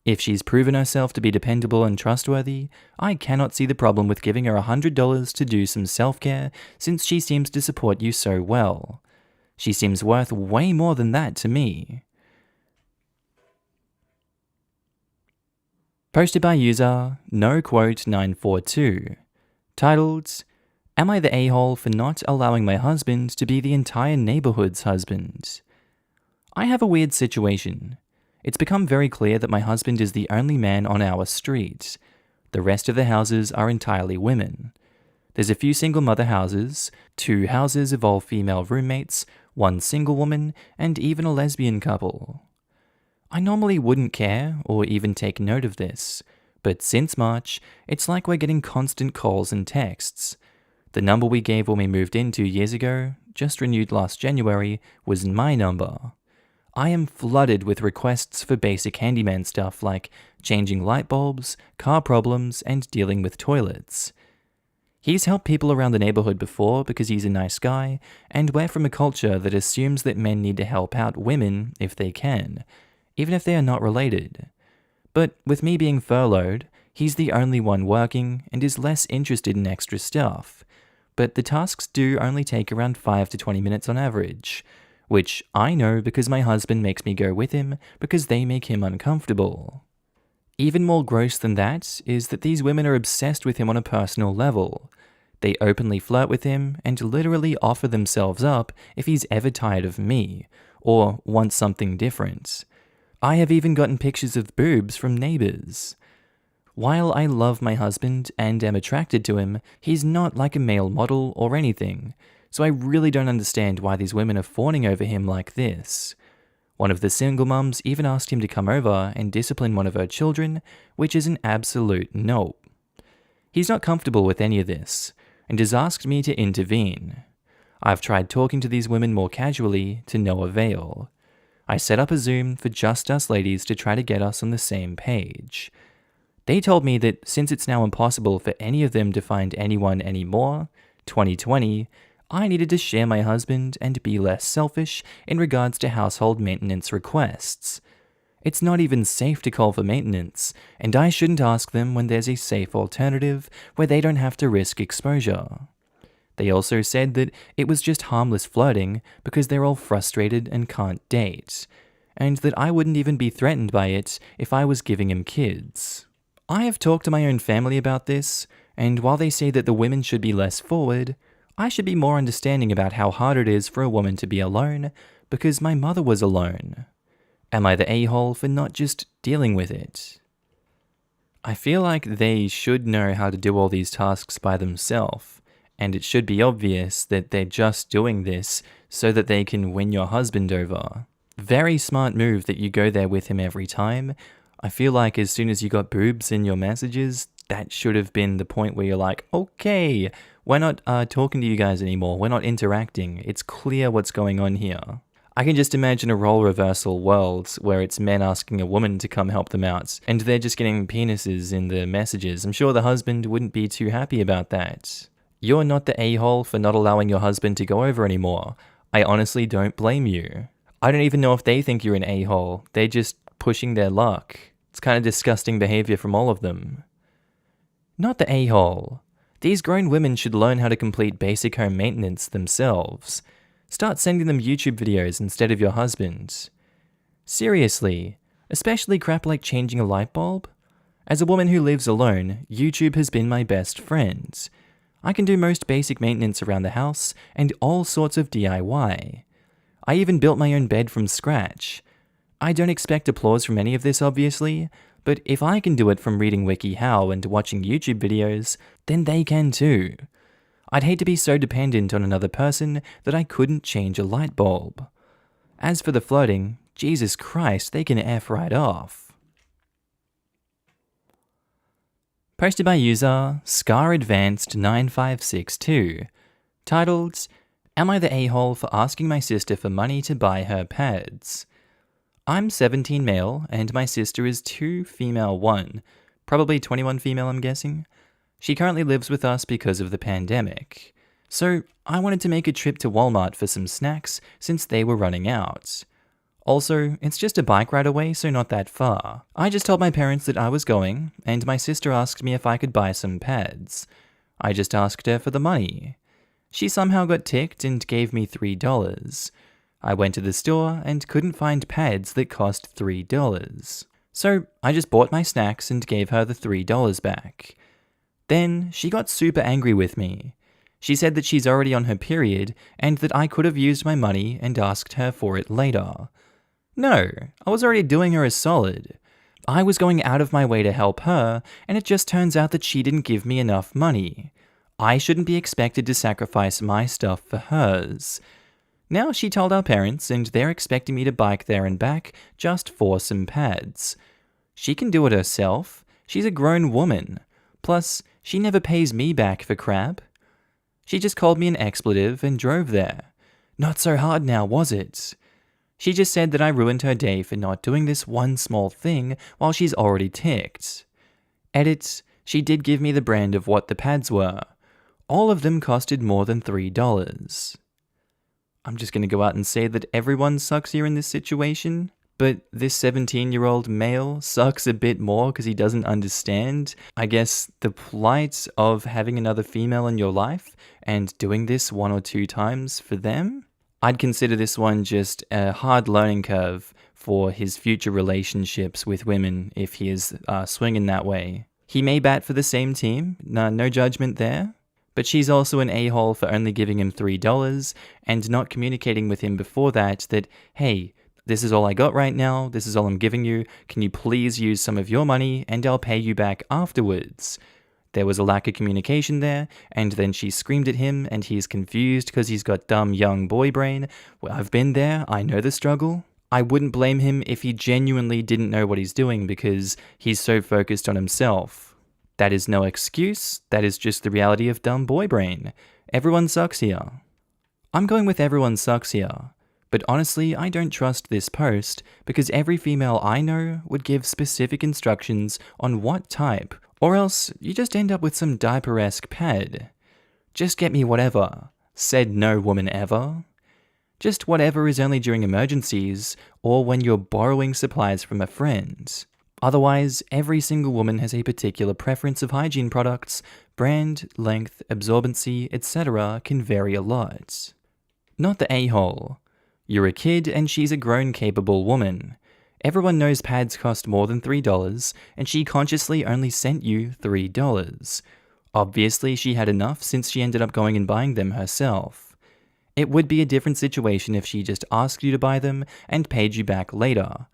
If she's proven herself to be dependable and trustworthy, I cannot see the problem with giving her $100 to do some self-care since she seems to support you so well. She seems worth way more than that to me. Posted by user NoQuote942. Titled, Am I the a-hole for not allowing my husband to be the entire neighborhood's husband? I have a weird situation. It's become very clear that my husband is the only man on our street. The rest of the houses are entirely women. There's a few single mother houses, 2 houses of all female roommates, 1 single woman, and even a lesbian couple. I normally wouldn't care or even take note of this, but since March, it's like we're getting constant calls and texts. The number we gave when we moved in 2 years ago, just renewed last January, was my number. I am flooded with requests for basic handyman stuff like changing light bulbs, car problems, and dealing with toilets. He's helped people around the neighborhood before because he's a nice guy, and we're from a culture that assumes that men need to help out women if they can, even if they are not related. But with me being furloughed, he's the only one working and is less interested in extra stuff. But the tasks do only take around 5 to 20 minutes on average, which I know because my husband makes me go with him because they make him uncomfortable. Even more gross than that is that these women are obsessed with him on a personal level. They openly flirt with him and literally offer themselves up if he's ever tired of me, or wants something different. I have even gotten pictures of boobs from neighbors. While I love my husband and am attracted to him, he's not like a male model or anything, so I really don't understand why these women are fawning over him like this. One of the single mums even asked him to come over and discipline one of her children, which is an absolute nope. He's not comfortable with any of this, and has asked me to intervene. I've tried talking to these women more casually to no avail. I set up a Zoom for just us ladies to try to get us on the same page. They told me that since it's now impossible for any of them to find anyone anymore, 2020, I needed to share my husband and be less selfish in regards to household maintenance requests. It's not even safe to call for maintenance, and I shouldn't ask them when there's a safe alternative where they don't have to risk exposure. They also said that it was just harmless flirting because they're all frustrated and can't date, and that I wouldn't even be threatened by it if I was giving him kids. I have talked to my own family about this, and while they say that the women should be less forward, I should be more understanding about how hard it is for a woman to be alone because my mother was alone. Am I the a-hole for not just dealing with it? I feel like they should know how to do all these tasks by themselves, and it should be obvious that they're just doing this so that they can win your husband over. Very smart move that you go there with him every time. I feel like as soon as you got boobs in your messages, that should have been the point where you're like, okay, we're not talking to you guys anymore, we're not interacting, it's clear what's going on here. I can just imagine a role reversal world where it's men asking a woman to come help them out, and they're just getting penises in the messages. I'm sure the husband wouldn't be too happy about that. You're not the a-hole for not allowing your husband to go over anymore. I honestly don't blame you. I don't even know if they think you're an a-hole. They're just pushing their luck. It's kind of disgusting behavior from all of them. Not the a-hole. These grown women should learn how to complete basic home maintenance themselves. Start sending them YouTube videos instead of your husband. Seriously, especially crap like changing a light bulb. As a woman who lives alone, YouTube has been my best friend. I can do most basic maintenance around the house and all sorts of DIY. I even built my own bed from scratch. I don't expect applause from any of this, obviously, but if I can do it from reading WikiHow and watching YouTube videos, then they can too. I'd hate to be so dependent on another person that I couldn't change a light bulb. As for the flirting, Jesus Christ, they can F right off. Posted by user ScarAdvanced9562, titled, Am I the a-hole for asking my sister for money to buy her pads? I'm 17 male and my sister is 2 female 1, probably 21 female I'm guessing. She currently lives with us because of the pandemic. So I wanted to make a trip to Walmart for some snacks since they were running out. Also, it's just a bike ride away, so not that far. I just told my parents that I was going, and my sister asked me if I could buy some pads. I just asked her for the money. She somehow got ticked and gave me $3. I went to the store and couldn't find pads that cost $3. So I just bought my snacks and gave her the $3 back. Then she got super angry with me. She said that she's already on her period and that I could have used my money and asked her for it later. No, I was already doing her a solid. I was going out of my way to help her, and it just turns out that she didn't give me enough money. I shouldn't be expected to sacrifice my stuff for hers. Now she told our parents, and they're expecting me to bike there and back just for some pads. She can do it herself. She's a grown woman. Plus, she never pays me back for crap. She just called me an expletive and drove there. Not so hard now, was it? She just said that I ruined her day for not doing this one small thing while she's already ticked. Edit, she did give me the brand of what the pads were. All of them costed more than $3. I'm just going to go out and say that everyone sucks here in this situation, but this 17-year-old male sucks a bit more because he doesn't understand, I guess, the plight of having another female in your life and doing this 1 or 2 times for them. I'd consider this one just a hard learning curve for his future relationships with women if he is swinging that way. He may bat for the same team, no judgment there, but she's also an a-hole for only giving him $3 and not communicating with him before that, hey, this is all I got right now, this is all I'm giving you, can you please use some of your money and I'll pay you back afterwards. There was a lack of communication there, and then she screamed at him and he's confused because he's got dumb young boy brain. Well, I've been there, I know the struggle. I wouldn't blame him if he genuinely didn't know what he's doing because he's so focused on himself. That is no excuse, that is just the reality of dumb boy brain. Everyone sucks here. I'm going with everyone sucks here. But honestly, I don't trust this post because every female I know would give specific instructions on what type, or else you just end up with some diaper-esque pad. Just get me whatever. Said no woman ever. Just whatever is only during emergencies or when you're borrowing supplies from a friend. Otherwise, every single woman has a particular preference of hygiene products. Brand, length, absorbency, etc. can vary a lot. Not the a-hole. You're a kid and she's a grown, capable woman. Everyone knows pads cost more than $3, and she consciously only sent you $3. Obviously, she had enough since she ended up going and buying them herself. It would be a different situation if she just asked you to buy them and paid you back later.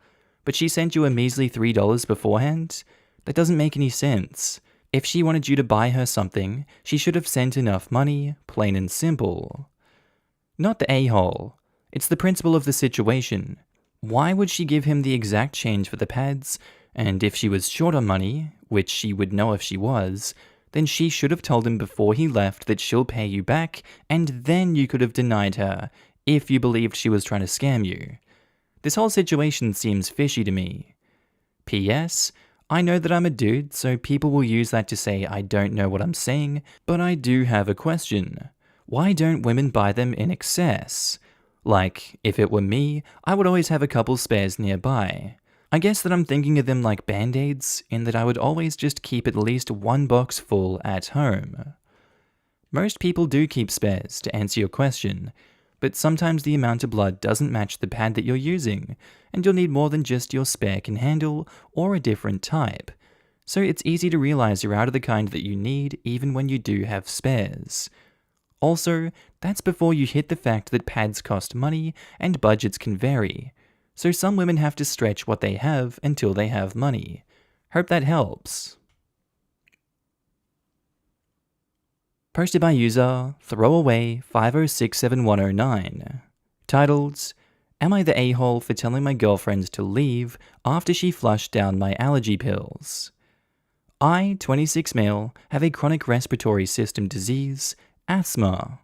But she sent you a measly $3 beforehand? That doesn't make any sense. If she wanted you to buy her something, she should have sent enough money, plain and simple. Not the a-hole. It's the principle of the situation. Why would she give him the exact change for the pads? And if she was short on money, which she would know if she was, then she should have told him before he left that she'll pay you back, and then you could have denied her, if you believed she was trying to scam you. This whole situation seems fishy to me. P.S. I know that I'm a dude, so people will use that to say I don't know what I'm saying, but I do have a question. Why don't women buy them in excess? Like, if it were me, I would always have a couple spares nearby. I guess that I'm thinking of them like band-aids, in that I would always just keep at least one box full at home. Most people do keep spares, to answer your question, but sometimes the amount of blood doesn't match the pad that you're using, and you'll need more than just your spare can handle, or a different type. So it's easy to realize you're out of the kind that you need even when you do have spares. Also, that's before you hit the fact that pads cost money and budgets can vary, so some women have to stretch what they have until they have money. Hope that helps. Posted by user throwaway50671009. Titled, Am I the a-hole for telling my girlfriend to leave after she flushed down my allergy pills? I, 26 male, have a chronic respiratory system disease, asthma.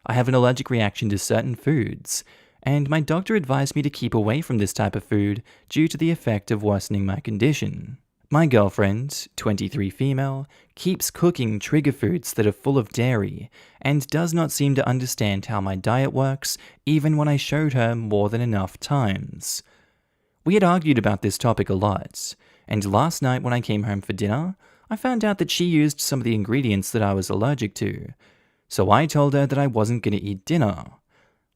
I have an allergic reaction to certain foods, and my doctor advised me to keep away from this type of food due to the effect of worsening my condition. My girlfriend, 23 female, keeps cooking trigger foods that are full of dairy and does not seem to understand how my diet works even when I showed her more than enough times. We had argued about this topic a lot, and last night when I came home for dinner, I found out that she used some of the ingredients that I was allergic to. So I told her that I wasn't going to eat dinner.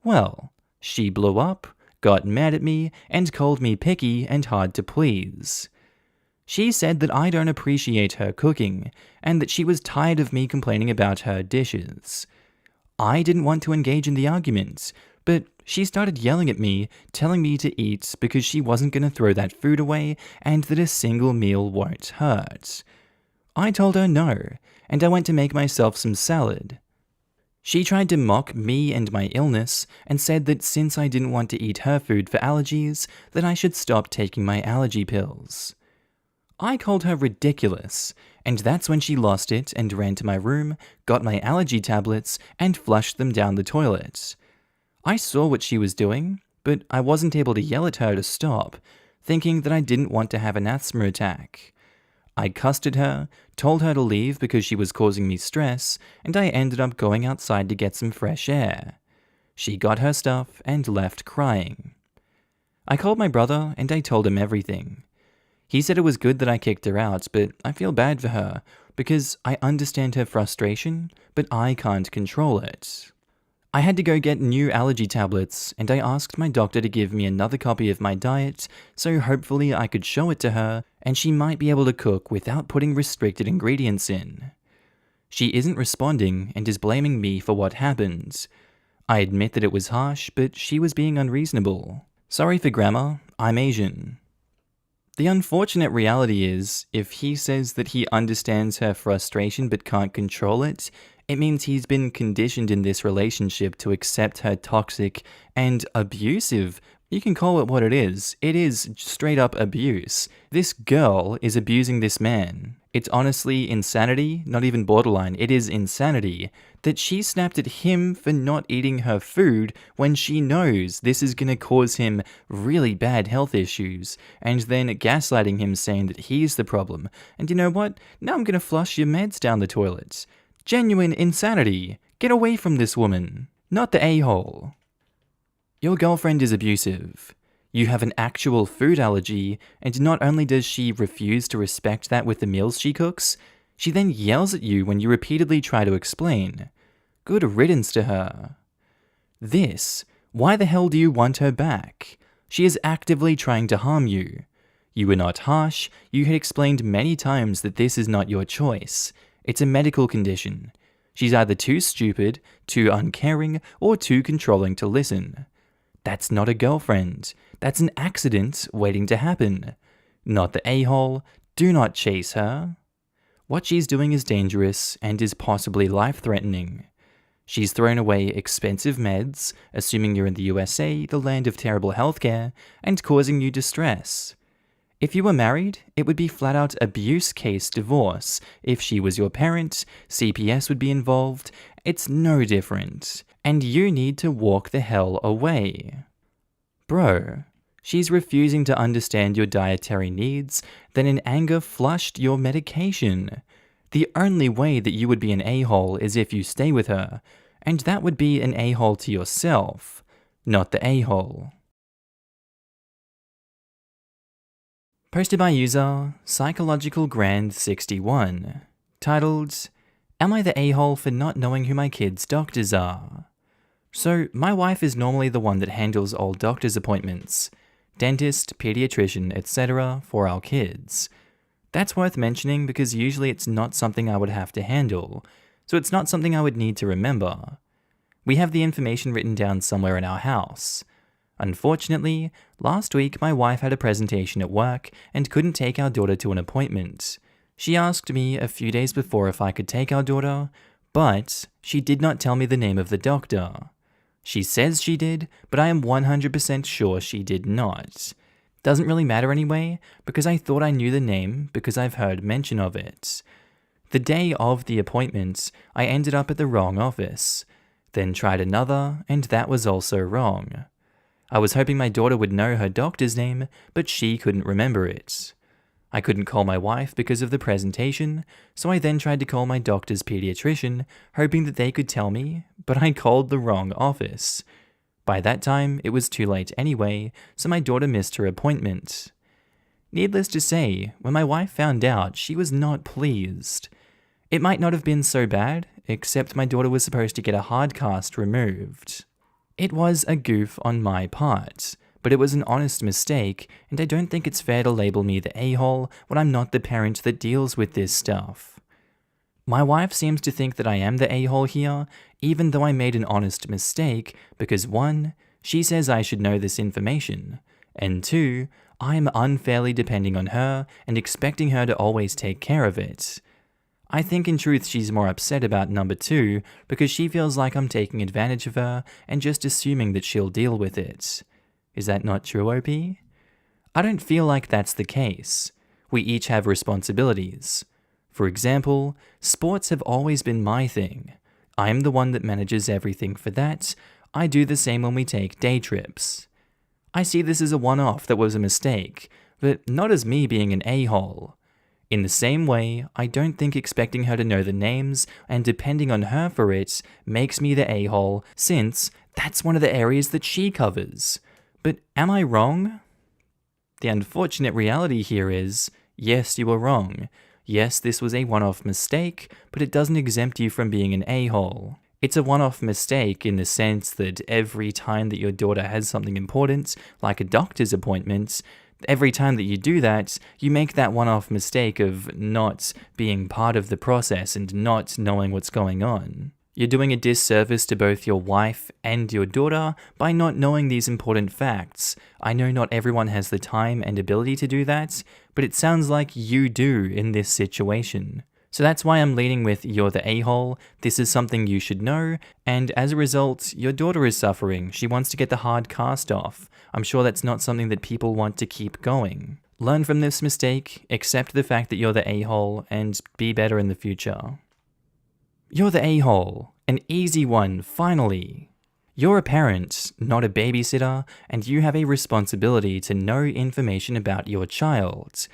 Well, she blew up, got mad at me, and called me picky and hard to please. She said that I don't appreciate her cooking, and that she was tired of me complaining about her dishes. I didn't want to engage in the argument, but she started yelling at me, telling me to eat because she wasn't going to throw that food away and that a single meal won't hurt. I told her no, and I went to make myself some salad. She tried to mock me and my illness and said that since I didn't want to eat her food for allergies, that I should stop taking my allergy pills. I called her ridiculous, and that's when she lost it and ran to my room, got my allergy tablets, and flushed them down the toilet. I saw what she was doing, but I wasn't able to yell at her to stop, thinking that I didn't want to have an asthma attack. I cussed at her, told her to leave because she was causing me stress, and I ended up going outside to get some fresh air. She got her stuff and left crying. I called my brother and I told him everything. He said it was good that I kicked her out, but I feel bad for her because I understand her frustration, but I can't control it. I had to go get new allergy tablets, and I asked my doctor to give me another copy of my diet, so hopefully I could show it to her, and she might be able to cook without putting restricted ingredients in. She isn't responding and is blaming me for what happened. I admit that it was harsh, but she was being unreasonable. Sorry for grammar, I'm Asian. The unfortunate reality is, if he says that he understands her frustration but can't control it, it means he's been conditioned in this relationship to accept her toxic and abusive. You can call it what it is. It is straight up abuse. This girl is abusing this man. It's honestly insanity, not even borderline. It is insanity that she snapped at him for not eating her food when she knows this is going to cause him really bad health issues, and then gaslighting him saying that he's the problem. And you know what? Now I'm going to flush your meds down the toilet. Genuine insanity. Get away from this woman, not the a-hole. Your girlfriend is abusive. You have an actual food allergy, and not only does she refuse to respect that with the meals she cooks, she then yells at you when you repeatedly try to explain. Good riddance to her. Why the hell do you want her back? She is actively trying to harm you. You were not harsh, you had explained many times that this is not your choice. It's a medical condition. She's either too stupid, too uncaring, or too controlling to listen. That's not a girlfriend. That's an accident waiting to happen. Not the a-hole. Do not chase her. What she's doing is dangerous and is possibly life-threatening. She's thrown away expensive meds, assuming you're in the USA, the land of terrible healthcare, and causing you distress. If you were married, it would be flat-out abuse case divorce. If she was your parent, CPS would be involved. It's no different. And you need to walk the hell away. Bro, she's refusing to understand your dietary needs, then in anger flushed your medication. The only way that you would be an a-hole is if you stay with her, and that would be an a-hole to yourself, not the a-hole. Posted by user PsychologicalGrand61, titled, Am I the a-hole for not knowing who my kids' doctors are? So, my wife is normally the one that handles all doctor's appointments, dentist, pediatrician, etc. for our kids. That's worth mentioning because usually it's not something I would have to handle, so it's not something I would need to remember. We have the information written down somewhere in our house. Unfortunately, last week my wife had a presentation at work and couldn't take our daughter to an appointment. She asked me a few days before if I could take our daughter, but she did not tell me the name of the doctor. She says she did, but I am 100% sure she did not. Doesn't really matter anyway, because I thought I knew the name because I've heard mention of it. The day of the appointment, I ended up at the wrong office, then tried another, and that was also wrong. I was hoping my daughter would know her doctor's name, but she couldn't remember it. I couldn't call my wife because of the presentation, so I then tried to call my doctor's pediatrician, hoping that they could tell me, but I called the wrong office. By that time, it was too late anyway, so my daughter missed her appointment. Needless to say, when my wife found out, she was not pleased. It might not have been so bad, except my daughter was supposed to get a hard cast removed. It was a goof on my part, but it was an honest mistake, and I don't think it's fair to label me the a-hole when I'm not the parent that deals with this stuff. My wife seems to think that I am the a-hole here, even though I made an honest mistake, because 1, she says I should know this information, and 2, I am unfairly depending on her and expecting her to always take care of it. I think in truth she's more upset about number 2 because she feels like I'm taking advantage of her and just assuming that she'll deal with it. Is that not true, OP? I don't feel like that's the case. We each have responsibilities. For example, sports have always been my thing. I'm the one that manages everything for that. I do the same when we take day trips. I see this as a one-off that was a mistake, but not as me being an a-hole. In the same way, I don't think expecting her to know the names and depending on her for it makes me the a-hole, since that's one of the areas that she covers. But am I wrong? The unfortunate reality here is, yes, you were wrong. Yes, this was a one-off mistake, but it doesn't exempt you from being an a-hole. It's a one-off mistake in the sense that every time that your daughter has something important, like a doctor's appointment, every time that you do that, you make that one-off mistake of not being part of the process and not knowing what's going on. You're doing a disservice to both your wife and your daughter by not knowing these important facts. I know not everyone has the time and ability to do that, but it sounds like you do in this situation. So that's why I'm leaning with you're the a-hole, this is something you should know, and as a result, your daughter is suffering. She wants to get the hard cast off. I'm sure that's not something that people want to keep going. Learn from this mistake, accept the fact that you're the a-hole, and be better in the future. You're the a-hole. An easy one, finally. You're a parent, not a babysitter, and you have a responsibility to know information about your child.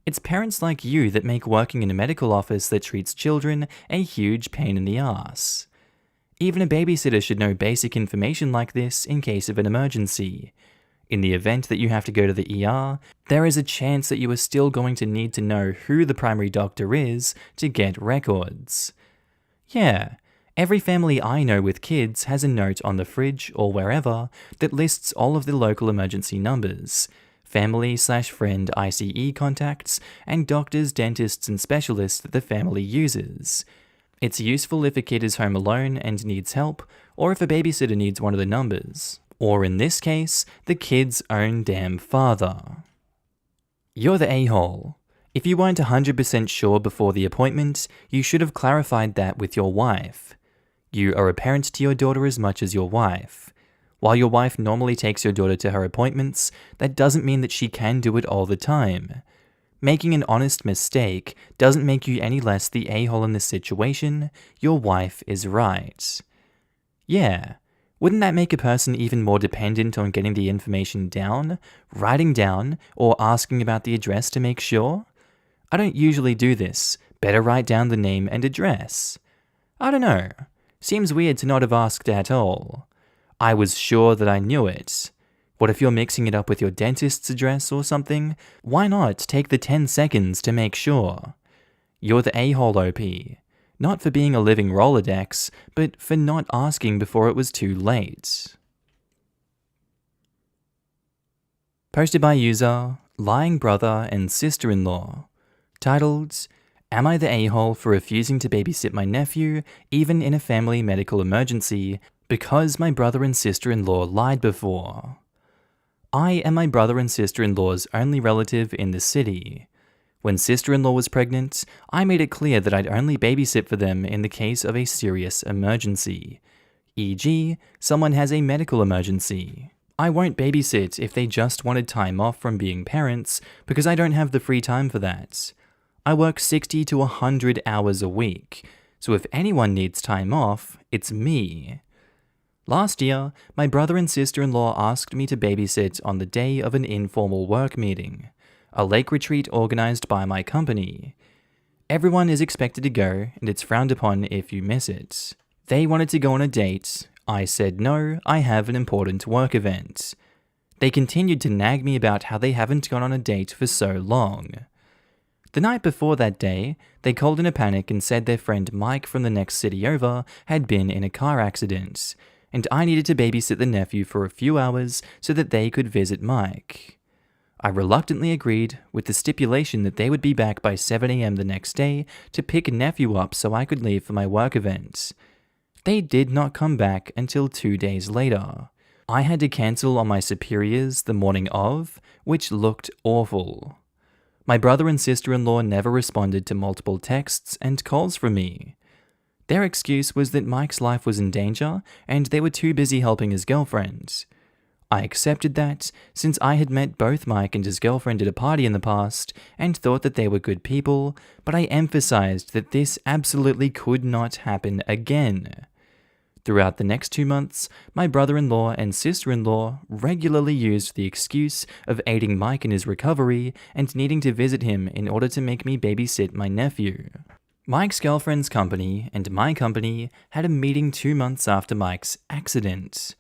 It's parents like you that make working in a medical office that treats children a huge pain in the ass. Even a babysitter should know basic information like this in case of an emergency. In the event that you have to go to the ER, there is a chance that you are still going to need to know who the primary doctor is to get records. Yeah, every family I know with kids has a note on the fridge or wherever that lists all of the local emergency numbers, family/friend ICE contacts, and doctors, dentists, and specialists that the family uses. It's useful if a kid is home alone and needs help, or if a babysitter needs one of the numbers. Or in this case, the kid's own damn father. You're the a-hole. If you weren't 100% sure before the appointment, you should have clarified that with your wife. You are a parent to your daughter as much as your wife. While your wife normally takes your daughter to her appointments, that doesn't mean that she can do it all the time. Making an honest mistake doesn't make you any less the a-hole in this situation. Your wife is right. Yeah, wouldn't that make a person even more dependent on getting the information down, writing down, or asking about the address to make sure? I don't usually do this. Better write down the name and address. I don't know. Seems weird to not have asked at all. I was sure that I knew it. What if you're mixing it up with your dentist's address or something? Why not take the 10 seconds to make sure? You're the a-hole OP. Not for being a living Rolodex, but for not asking before it was too late. Posted by user Lying Brother and Sister-in-Law. Titled, Am I the a-hole for refusing to babysit my nephew, even in a family medical emergency, because my brother and sister-in-law lied before? I am my brother and sister-in-law's only relative in the city. When sister-in-law was pregnant, I made it clear that I'd only babysit for them in the case of a serious emergency. E.g., someone has a medical emergency. I won't babysit if they just wanted time off from being parents, because I don't have the free time for that. I work 60 to 100 hours a week, so if anyone needs time off, it's me. Last year, my brother and sister-in-law asked me to babysit on the day of an informal work meeting, a lake retreat organized by my company. Everyone is expected to go, and it's frowned upon if you miss it. They wanted to go on a date. I said no, I have an important work event. They continued to nag me about how they haven't gone on a date for so long. The night before that day, they called in a panic and said their friend Mike from the next city over had been in a car accident, and I needed to babysit the nephew for a few hours so that they could visit Mike. I reluctantly agreed, with the stipulation that they would be back by 7 a.m. the next day to pick nephew up so I could leave for my work event. They did not come back until 2 days later. I had to cancel on my superiors the morning of, which looked awful. My brother and sister-in-law never responded to multiple texts and calls from me. Their excuse was that Mike's life was in danger and they were too busy helping his girlfriend. I accepted that, since I had met both Mike and his girlfriend at a party in the past and thought that they were good people, but I emphasized that this absolutely could not happen again. Throughout the next 2 months, my brother-in-law and sister-in-law regularly used the excuse of aiding Mike in his recovery and needing to visit him in order to make me babysit my nephew. Mike's girlfriend's company and my company had a meeting 2 months after Mike's accident.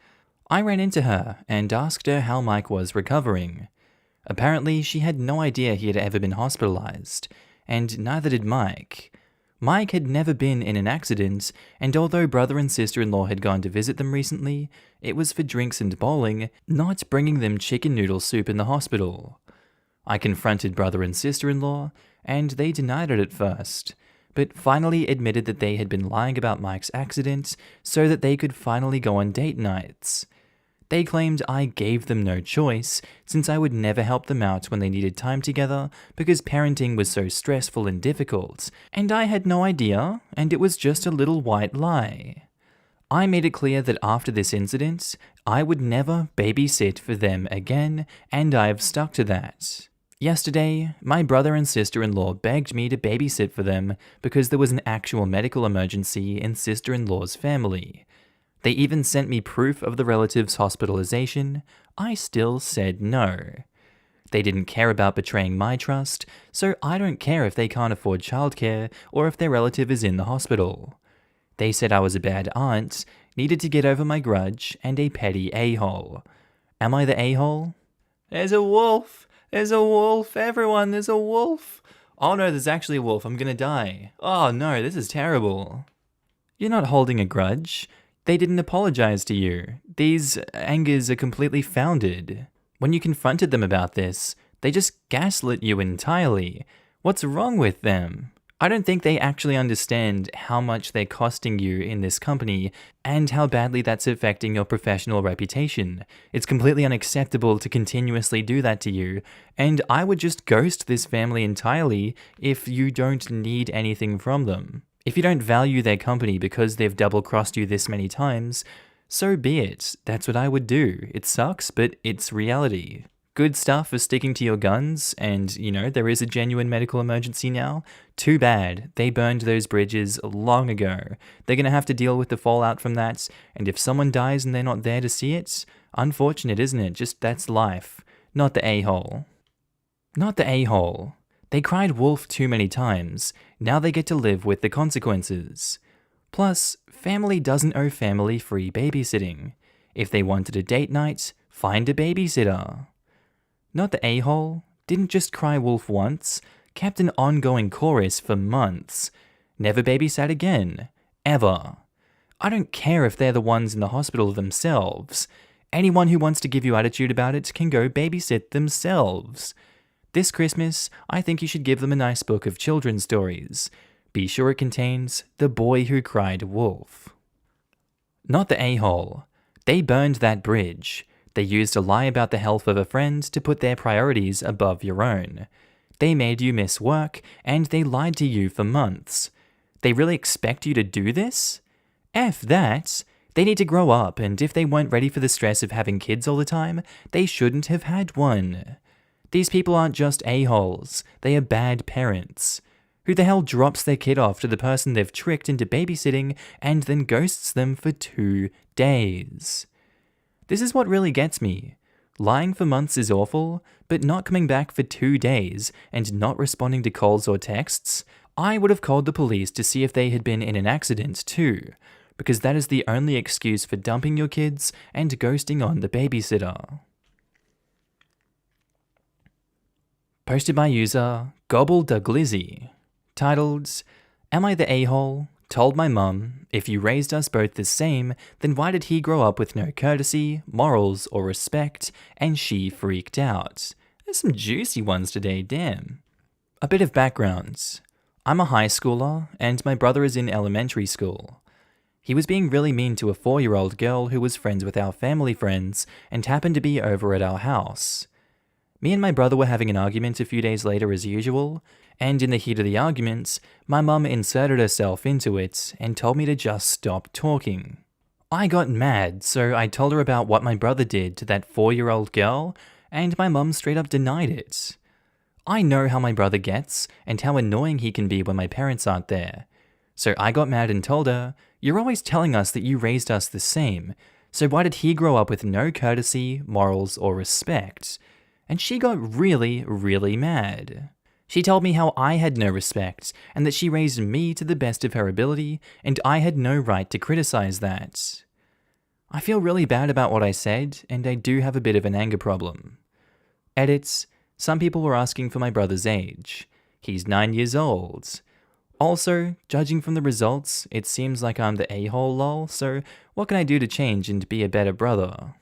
I ran into her and asked her how Mike was recovering. Apparently, she had no idea he had ever been hospitalized, and neither did Mike. Mike had never been in an accident, and although brother and sister-in-law had gone to visit them recently, it was for drinks and bowling, not bringing them chicken noodle soup in the hospital. I confronted brother and sister-in-law, and they denied it at first, but finally admitted that they had been lying about Mike's accident so that they could finally go on date nights. They claimed I gave them no choice, since I would never help them out when they needed time together because parenting was so stressful and difficult, and I had no idea, and it was just a little white lie. I made it clear that after this incident, I would never babysit for them again, and I have stuck to that. Yesterday, my brother and sister-in-law begged me to babysit for them because there was an actual medical emergency in sister-in-law's family. They even sent me proof of the relative's hospitalization. I still said no. They didn't care about betraying my trust, so I don't care if they can't afford childcare or if their relative is in the hospital. They said I was a bad aunt, needed to get over my grudge, and a petty a-hole. Am I the a-hole? There's a wolf! There's a wolf! Everyone, there's a wolf! Oh no, there's actually a wolf. I'm gonna die. Oh no, this is terrible. You're not holding a grudge. They didn't apologize to you. These angers are completely founded. When you confronted them about this, they just gaslit you entirely. What's wrong with them? I don't think they actually understand how much they're costing you in this company and how badly that's affecting your professional reputation. It's completely unacceptable to continuously do that to you, and I would just ghost this family entirely if you don't need anything from them. If you don't value their company because they've double-crossed you this many times, so be it. That's what I would do. It sucks, but it's reality. Good stuff for sticking to your guns, and, there is a genuine medical emergency now. Too bad. They burned those bridges long ago. They're gonna have to deal with the fallout from that, and if someone dies and they're not there to see it, unfortunate, isn't it? Just that's life. Not the a-hole. Not the a-hole. They cried wolf too many times. Now they get to live with the consequences. Plus, family doesn't owe family free babysitting. If they wanted a date night, find a babysitter. Not the a-hole. Didn't just cry wolf once. Kept an ongoing chorus for months. Never babysat again. Ever. I don't care if they're the ones in the hospital themselves. Anyone who wants to give you attitude about it can go babysit themselves. This Christmas, I think you should give them a nice book of children's stories. Be sure it contains The Boy Who Cried Wolf. Not the a-hole. They burned that bridge. They used a lie about the health of a friend to put their priorities above your own. They made you miss work, and they lied to you for months. They really expect you to do this? F that! They need to grow up, and if they weren't ready for the stress of having kids all the time, they shouldn't have had one. These people aren't just a-holes, they are bad parents. Who the hell drops their kid off to the person they've tricked into babysitting and then ghosts them for 2 days? This is what really gets me. Lying for months is awful, but not coming back for 2 days and not responding to calls or texts, I would have called the police to see if they had been in an accident too, because that is the only excuse for dumping your kids and ghosting on the babysitter. Posted by user GobbleDuglizzy, titled, Am I the a-hole? Told my mum, if you raised us both the same, then why did he grow up with no courtesy, morals, or respect, and she freaked out? There's some juicy ones today, damn. A bit of background. I'm a high schooler, and my brother is in elementary school. He was being really mean to a 4-year-old girl who was friends with our family friends and happened to be over at our house. Me and my brother were having an argument a few days later as usual, and in the heat of the argument, my mum inserted herself into it and told me to just stop talking. I got mad, so I told her about what my brother did to that 4-year-old girl, and my mum straight up denied it. I know how my brother gets, and how annoying he can be when my parents aren't there. So I got mad and told her, you're always telling us that you raised us the same, so why did he grow up with no courtesy, morals, or respect? And she got really, really mad. She told me how I had no respect, and that she raised me to the best of her ability, and I had no right to criticize that. I feel really bad about what I said, and I do have a bit of an anger problem. Edits. Some people were asking for my brother's age. He's 9 years old. Also, judging from the results, it seems like I'm the a-hole lol, so what can I do to change and be a better brother?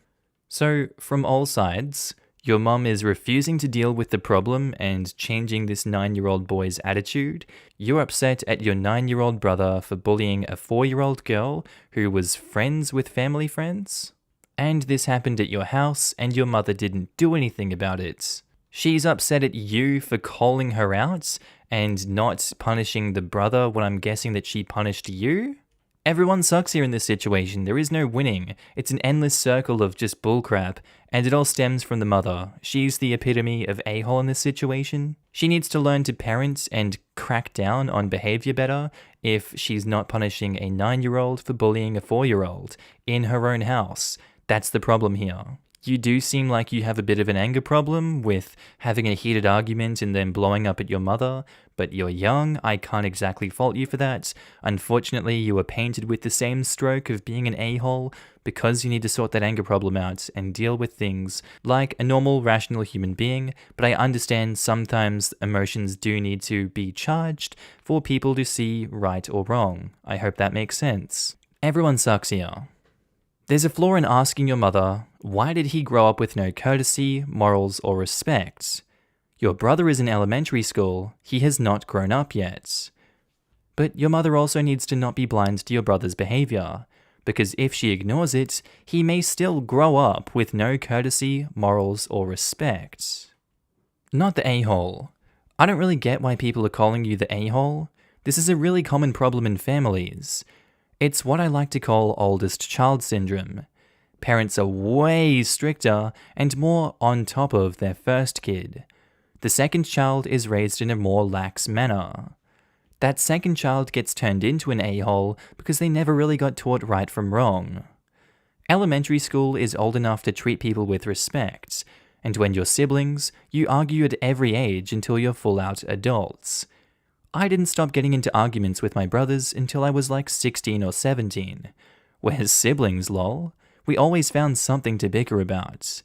So, from all sides, your mum is refusing to deal with the problem and changing this 9-year-old boy's attitude. You're upset at your 9-year-old brother for bullying a 4-year-old girl who was friends with family friends. And this happened at your house and your mother didn't do anything about it. She's upset at you for calling her out and not punishing the brother when I'm guessing that she punished you? Everyone sucks here in this situation. There is no winning. It's an endless circle of just bullcrap, and it all stems from the mother. She's the epitome of a-hole in this situation. She needs to learn to parent and crack down on behavior better if she's not punishing a 9-year-old for bullying a 4-year-old in her own house. That's the problem here. You do seem like you have a bit of an anger problem with having a heated argument and then blowing up at your mother, but you're young, I can't exactly fault you for that. Unfortunately, you were painted with the same stroke of being an a-hole because you need to sort that anger problem out and deal with things like a normal, rational human being, but I understand sometimes emotions do need to be charged for people to see right or wrong. I hope that makes sense. Everyone sucks here. There's a flaw in asking your mother, why did he grow up with no courtesy, morals, or respect? Your brother is in elementary school, he has not grown up yet. But your mother also needs to not be blind to your brother's behavior, because if she ignores it, he may still grow up with no courtesy, morals, or respect. Not the a-hole. I don't really get why people are calling you the a-hole. This is a really common problem in families. It's what I like to call oldest child syndrome. Parents are way stricter and more on top of their first kid. The second child is raised in a more lax manner. That second child gets turned into an a-hole because they never really got taught right from wrong. Elementary school is old enough to treat people with respect, and when you're siblings, you argue at every age until you're full-out adults. I didn't stop getting into arguments with my brothers until I was like 16 or 17. We're siblings, lol. We always found something to bicker about.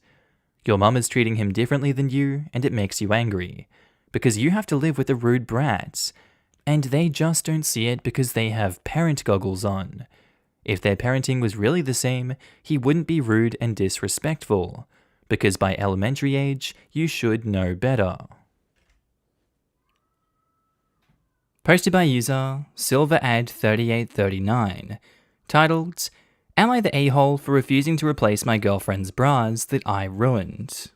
Your mum is treating him differently than you, and it makes you angry, because you have to live with a rude brat, and they just don't see it because they have parent goggles on. If their parenting was really the same, he wouldn't be rude and disrespectful, because by elementary age, you should know better. Posted by user SilverAd3839, titled, Am I the a-hole for refusing to replace my girlfriend's bras that I ruined?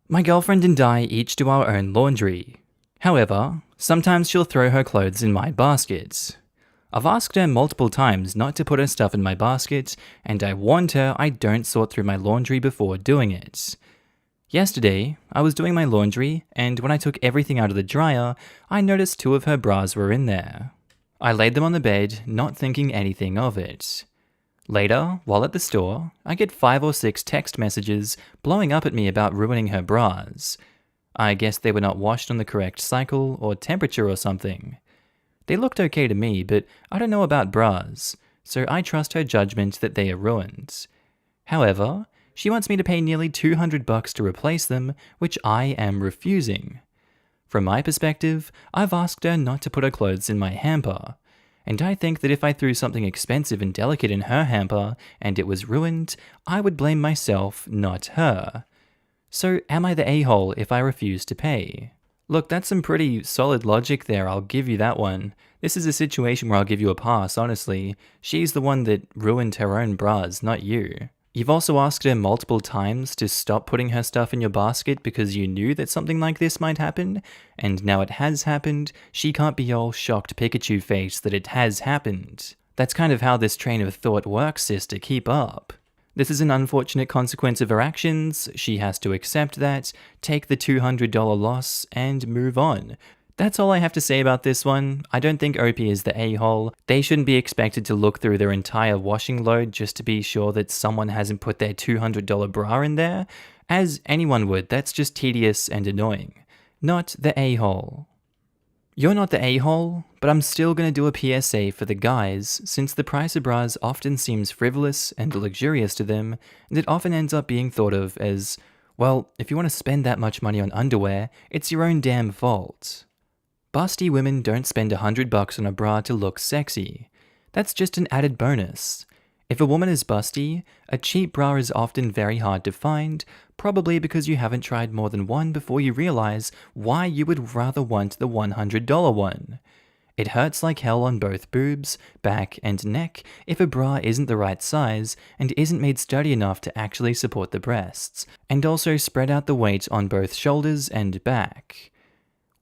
My girlfriend and I each do our own laundry. However, sometimes she'll throw her clothes in my basket. I've asked her multiple times not to put her stuff in my basket, and I warned her I don't sort through my laundry before doing it. Yesterday, I was doing my laundry, and when I took everything out of the dryer, I noticed 2 of her bras were in there. I laid them on the bed, not thinking anything of it. Later, while at the store, I get 5 or 6 text messages blowing up at me about ruining her bras. I guess they were not washed on the correct cycle or temperature or something. They looked okay to me, but I don't know about bras, so I trust her judgment that they are ruined. However, she wants me to pay nearly $200 to replace them, which I am refusing. From my perspective, I've asked her not to put her clothes in my hamper, and I think that if I threw something expensive and delicate in her hamper and it was ruined, I would blame myself, not her. So am I the a-hole if I refuse to pay? Look, that's some pretty solid logic there, I'll give you that one. This is a situation where I'll give you a pass, honestly. She's the one that ruined her own bras, not you. You've also asked her multiple times to stop putting her stuff in your basket because you knew that something like this might happen, and now it has happened, she can't be all shocked Pikachu face that it has happened. That's kind of how this train of thought works, sister, keep up. This is an unfortunate consequence of her actions, she has to accept that, take the $200 loss, and move on. That's all I have to say about this one. I don't think OP is the a-hole. They shouldn't be expected to look through their entire washing load just to be sure that someone hasn't put their $200 bra in there. As anyone would, that's just tedious and annoying. Not the a-hole. You're not the a-hole, but I'm still going to do a PSA for the guys, since the price of bras often seems frivolous and luxurious to them, and it often ends up being thought of as, well, if you want to spend that much money on underwear, it's your own damn fault. Busty women don't spend $100 on a bra to look sexy. That's just an added bonus. If a woman is busty, a cheap bra is often very hard to find, probably because you haven't tried more than one before you realize why you would rather want the $100 one. It hurts like hell on both boobs, back, and neck if a bra isn't the right size and isn't made sturdy enough to actually support the breasts, and also spread out the weight on both shoulders and back.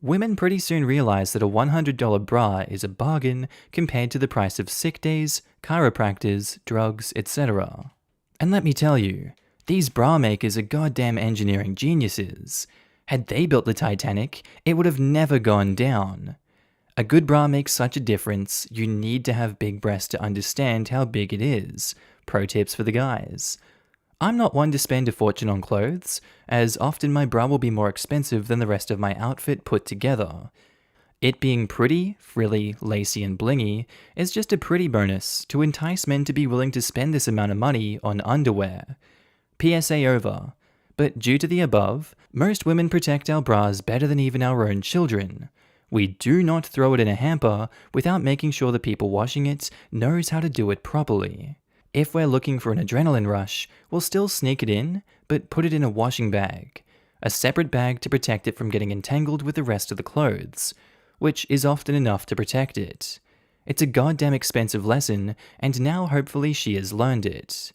Women pretty soon realize that a $100 bra is a bargain compared to the price of sick days, chiropractors, drugs, etc. And let me tell you, these bra makers are goddamn engineering geniuses. Had they built the Titanic, it would have never gone down. A good bra makes such a difference, you need to have big breasts to understand how big it is. Pro tips for the guys. I'm not one to spend a fortune on clothes, as often my bra will be more expensive than the rest of my outfit put together. It being pretty, frilly, lacy, and blingy is just a pretty bonus to entice men to be willing to spend this amount of money on underwear. PSA over. But due to the above, most women protect our bras better than even our own children. We do not throw it in a hamper without making sure the people washing it knows how to do it properly. If we're looking for an adrenaline rush, we'll still sneak it in, but put it in a washing bag. A separate bag to protect it from getting entangled with the rest of the clothes, which is often enough to protect it. It's a goddamn expensive lesson, and now hopefully she has learned it.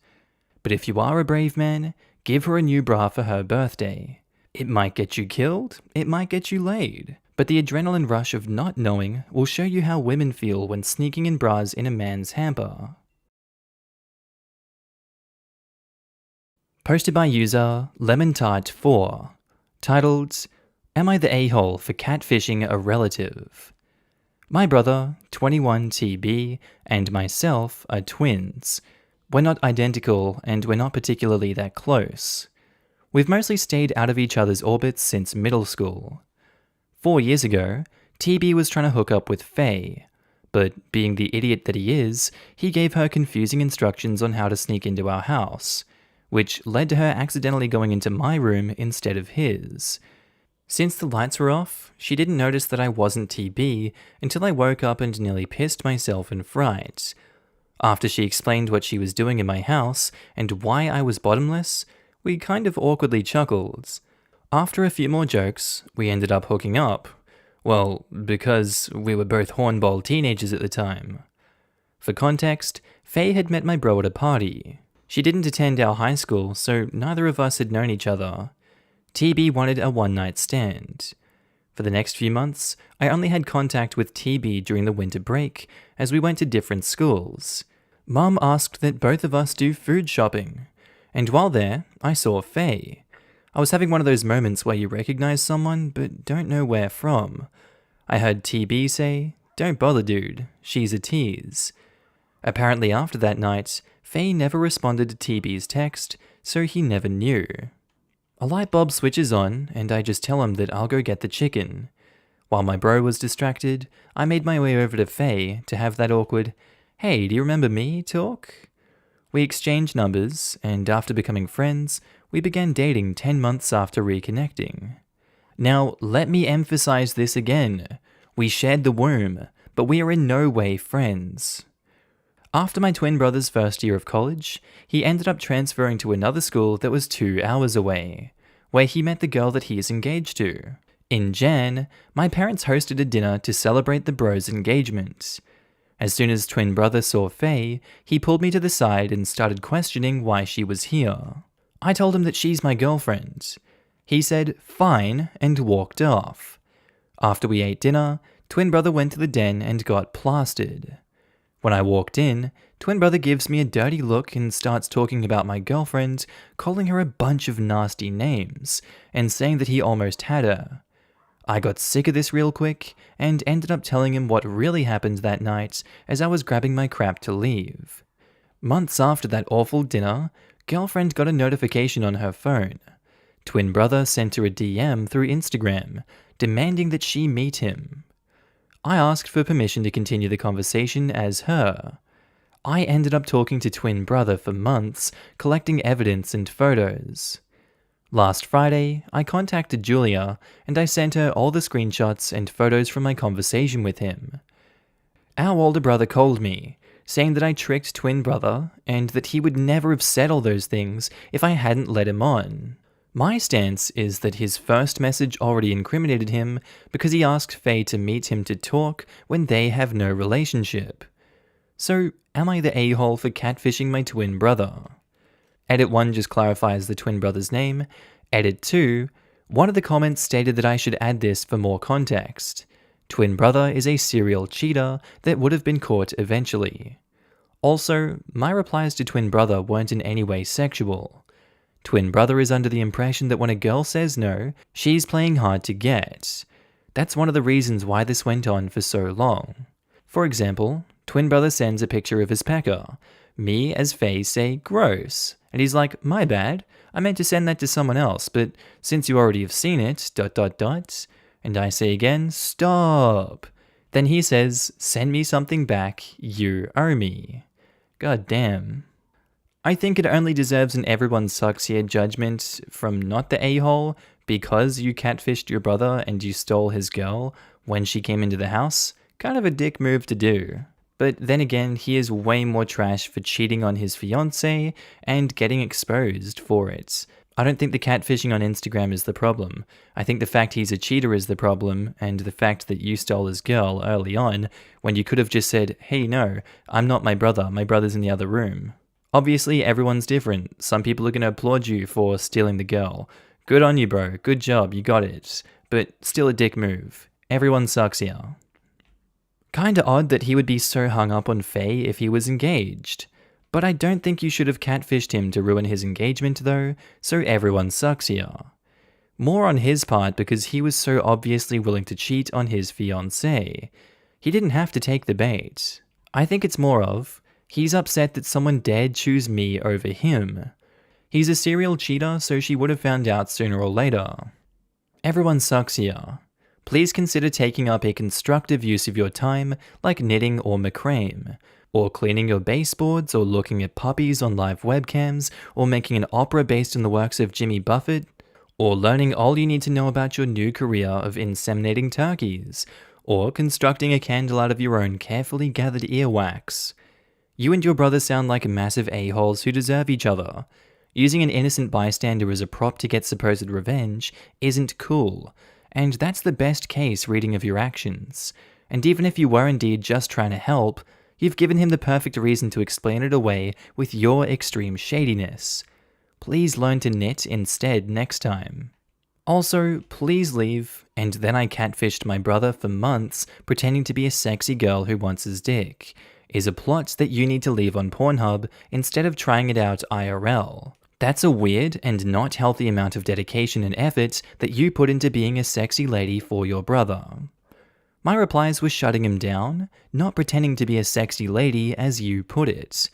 But if you are a brave man, give her a new bra for her birthday. It might get you killed, it might get you laid, but the adrenaline rush of not knowing will show you how women feel when sneaking in bras in a man's hamper. Posted by user LemonTart4, titled, Am I the a-hole for catfishing a relative? My brother, 21 TB, and myself are twins. We're not identical, and we're not particularly that close. We've mostly stayed out of each other's orbits since middle school. 4 years ago, TB was trying to hook up with Faye, but being the idiot that he is, he gave her confusing instructions on how to sneak into our house, which led to her accidentally going into my room instead of his. Since the lights were off, she didn't notice that I wasn't TB until I woke up and nearly pissed myself in fright. After she explained what she was doing in my house and why I was bottomless, we kind of awkwardly chuckled. After a few more jokes, we ended up hooking up. Well, because we were both hornball teenagers at the time. For context, Faye had met my bro at a party. She didn't attend our high school, so neither of us had known each other. TB wanted a one-night stand. For the next few months, I only had contact with TB during the winter break, as we went to different schools. Mum asked that both of us do food shopping, and while there, I saw Faye. I was having one of those moments where you recognize someone, but don't know where from. I heard TB say, "Don't bother, dude, she's a tease." Apparently after that night, Faye never responded to TB's text, so he never knew. A light bulb switches on, and I just tell him that I'll go get the chicken. While my bro was distracted, I made my way over to Faye to have that awkward, "Hey, do you remember me?" talk. We exchanged numbers, and after becoming friends, we began dating 10 months after reconnecting. Now, let me emphasize this again. We shared the womb, but we are in no way friends. After my twin brother's first year of college, he ended up transferring to another school that was 2 hours away, where he met the girl that he is engaged to. In Jan, my parents hosted a dinner to celebrate the bro's engagement. As soon as twin brother saw Faye, he pulled me to the side and started questioning why she was here. I told him that she's my girlfriend. He said, "Fine," and walked off. After we ate dinner, twin brother went to the den and got plastered. When I walked in, twin brother gives me a dirty look and starts talking about my girlfriend, calling her a bunch of nasty names, and saying that he almost had her. I got sick of this real quick, and ended up telling him what really happened that night as I was grabbing my crap to leave. Months after that awful dinner, girlfriend got a notification on her phone. Twin brother sent her a DM through Instagram, demanding that she meet him. I asked for permission to continue the conversation as her. I ended up talking to twin brother for months, collecting evidence and photos. Last Friday, I contacted Julia, and I sent her all the screenshots and photos from my conversation with him. Our older brother called me, saying that I tricked twin brother, and that he would never have said all those things if I hadn't led him on. My stance is that his first message already incriminated him because he asked Faye to meet him to talk when they have no relationship. So, am I the a-hole for catfishing my twin brother? Edit 1 just clarifies the twin brother's name. Edit 2, one of the comments stated that I should add this for more context. Twin brother is a serial cheater that would have been caught eventually. Also, my replies to twin brother weren't in any way sexual. Twin brother is under the impression that when a girl says no, she's playing hard to get. That's one of the reasons why this went on for so long. For example, twin brother sends a picture of his pecker. Me as Faye say gross, And he's like, my bad, I meant to send that to someone else, but since you already have seen it, ... And I say again, stop. Then he says, send me something back, you owe me. God damn. I think it only deserves an everyone sucks here judgment from not the a-hole because you catfished your brother and you stole his girl when she came into the house. Kind of a dick move to do. But then again, he is way more trash for cheating on his fiancée and getting exposed for it. I don't think the catfishing on Instagram is the problem. I think the fact he's a cheater is the problem, and the fact that you stole his girl early on when you could have just said, hey no, I'm not my brother's in the other room. Obviously, everyone's different. Some people are going to applaud you for stealing the girl. Good on you, bro. Good job. You got it. But still a dick move. Everyone sucks here. Kinda odd that he would be so hung up on Faye if he was engaged. But I don't think you should have catfished him to ruin his engagement though, so everyone sucks here. More on his part because he was so obviously willing to cheat on his fiancée. He didn't have to take the bait. I think it's more of, he's upset that someone dared choose me over him. He's a serial cheater, so she would have found out sooner or later. Everyone sucks here. Please consider taking up a constructive use of your time, like knitting or macrame, or cleaning your baseboards, or looking at puppies on live webcams, or making an opera based on the works of Jimmy Buffett, or learning all you need to know about your new career of inseminating turkeys, or constructing a candle out of your own carefully gathered earwax. You and your brother sound like massive a-holes who deserve each other. Using an innocent bystander as a prop to get supposed revenge isn't cool, and that's the best case reading of your actions. And even if you were indeed just trying to help, you've given him the perfect reason to explain it away with your extreme shadiness. Please learn to knit instead next time. Also, please leave, and then I catfished my brother for months pretending to be a sexy girl who wants his dick, is a plot that you need to leave on Pornhub instead of trying it out IRL. That's a weird and not healthy amount of dedication and effort that you put into being a sexy lady for your brother. My replies were shutting him down, not pretending to be a sexy lady as you put it.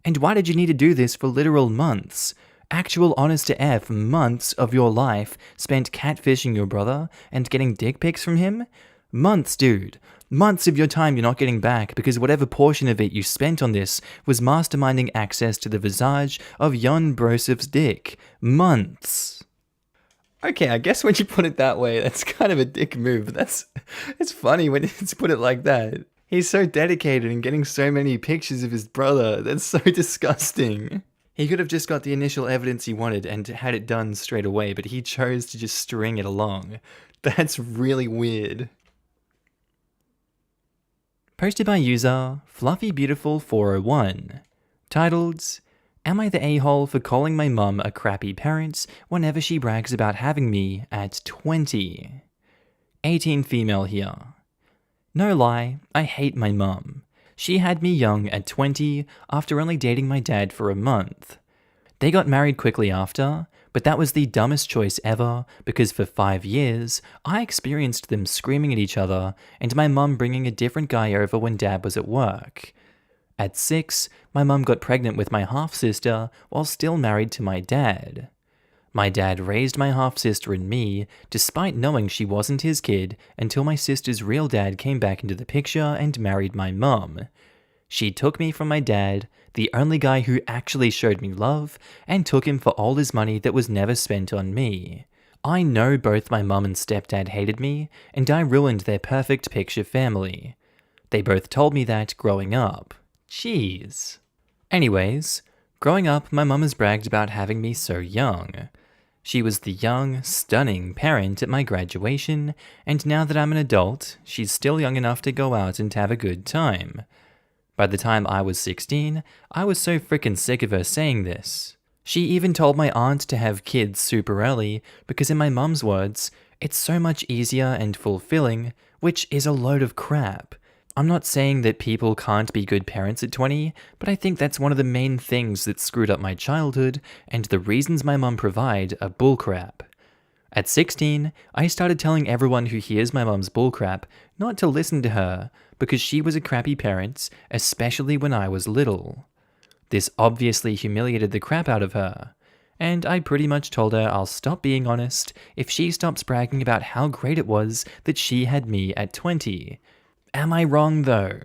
And why did you need to do this for literal months? Actual honest to F months of your life spent catfishing your brother and getting dick pics from him? Months, dude. Months of your time you're not getting back because whatever portion of it you spent on this was masterminding access to the visage of Jon Brosef's dick. Months. Okay, I guess when you put it that way, that's kind of a dick move. It's funny when it's put it like that. He's so dedicated and getting so many pictures of his brother. That's so disgusting. He could have just got the initial evidence he wanted and had it done straight away, but he chose to just string it along. That's really weird. Posted by user FluffyBeautiful401. Titled, Am I the a-hole for calling my mum a crappy parent whenever she brags about having me at 20? 18 female here. No lie, I hate my mum. She had me young at 20 after only dating my dad for a month. They got married quickly after, but that was the dumbest choice ever because for 5 years, I experienced them screaming at each other and my mum bringing a different guy over when dad was at work. At 6, my mum got pregnant with my half-sister while still married to my dad. My dad raised my half-sister and me, despite knowing she wasn't his kid, until my sister's real dad came back into the picture and married my mum. She took me from my dad, the only guy who actually showed me love, and took him for all his money that was never spent on me. I know both my mum and stepdad hated me, and I ruined their perfect picture family. They both told me that growing up. Jeez. Anyways, growing up, my mum has bragged about having me so young. She was the young, stunning parent at my graduation, and now that I'm an adult, she's still young enough to go out and have a good time. By the time I was 16, I was so frickin' sick of her saying this. She even told my aunt to have kids super early because in my mum's words, it's so much easier and fulfilling, which is a load of crap. I'm not saying that people can't be good parents at 20, but I think that's one of the main things that screwed up my childhood, and the reasons my mum provide are bullcrap. At 16, I started telling everyone who hears my mum's bullcrap not to listen to her, because she was a crappy parent, especially when I was little. This obviously humiliated the crap out of her, and I pretty much told her I'll stop being honest if she stops bragging about how great it was that she had me at 20. Am I wrong though?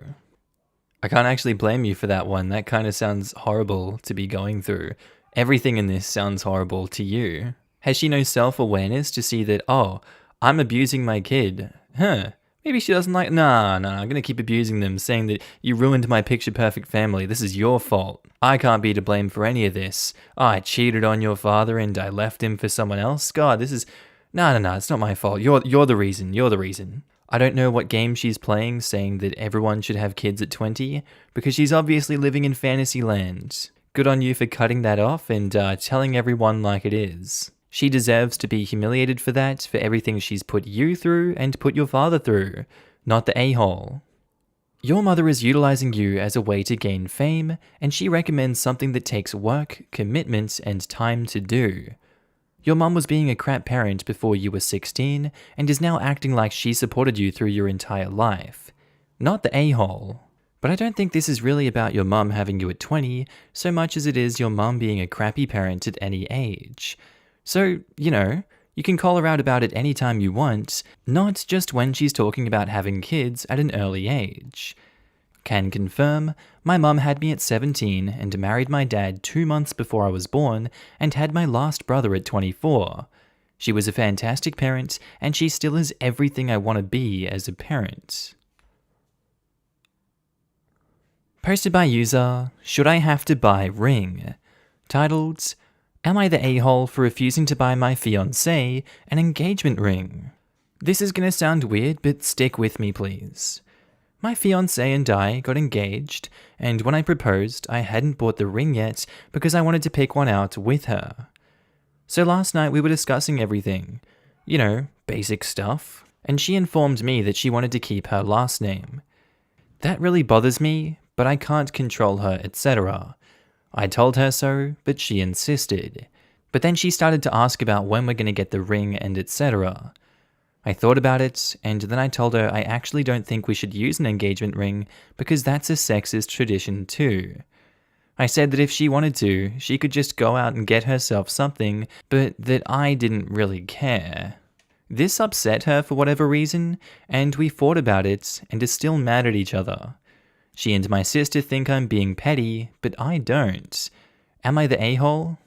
I can't actually blame you for that one. That kind of sounds horrible to be going through. Everything in this sounds horrible to you. Has she no self-awareness to see that, oh, I'm abusing my kid? Maybe she doesn't like, nah, I'm gonna keep abusing them, saying that you ruined my picture-perfect family, this is your fault. I can't be to blame for any of this. Oh, I cheated on your father and I left him for someone else? God, this is, no, it's not my fault. You're the reason. I don't know what game she's playing, saying that everyone should have kids at 20, because she's obviously living in fantasy land. Good on you for cutting that off and telling everyone like it is. She deserves to be humiliated for that, for everything she's put you through and put your father through, not the a-hole. Your mother is utilizing you as a way to gain fame, and she recommends something that takes work, commitment, and time to do. Your mum was being a crap parent before you were 16, and is now acting like she supported you through your entire life. Not the a-hole. But I don't think this is really about your mum having you at 20, so much as it is your mum being a crappy parent at any age. So, you can call her out about it anytime you want, not just when she's talking about having kids at an early age. Can confirm, my mum had me at 17 and married my dad 2 months before I was born and had my last brother at 24. She was a fantastic parent and she still is everything I want to be as a parent. Posted by user, Should I Have to Buy Ring? Titled, Am I the a-hole for refusing to buy my fiancé an engagement ring? This is going to sound weird, but stick with me please. My fiancé and I got engaged, and when I proposed, I hadn't bought the ring yet because I wanted to pick one out with her. So last night we were discussing everything, basic stuff, and she informed me that she wanted to keep her last name. That really bothers me, but I can't control her, etc. I told her so, but she insisted. But then she started to ask about when we're going to get the ring and etc. I thought about it, and then I told her I actually don't think we should use an engagement ring because that's a sexist tradition too. I said that if she wanted to, she could just go out and get herself something, but that I didn't really care. This upset her for whatever reason, and we fought about it and are still mad at each other. She and my sister think I'm being petty, but I don't. Am I the a-hole?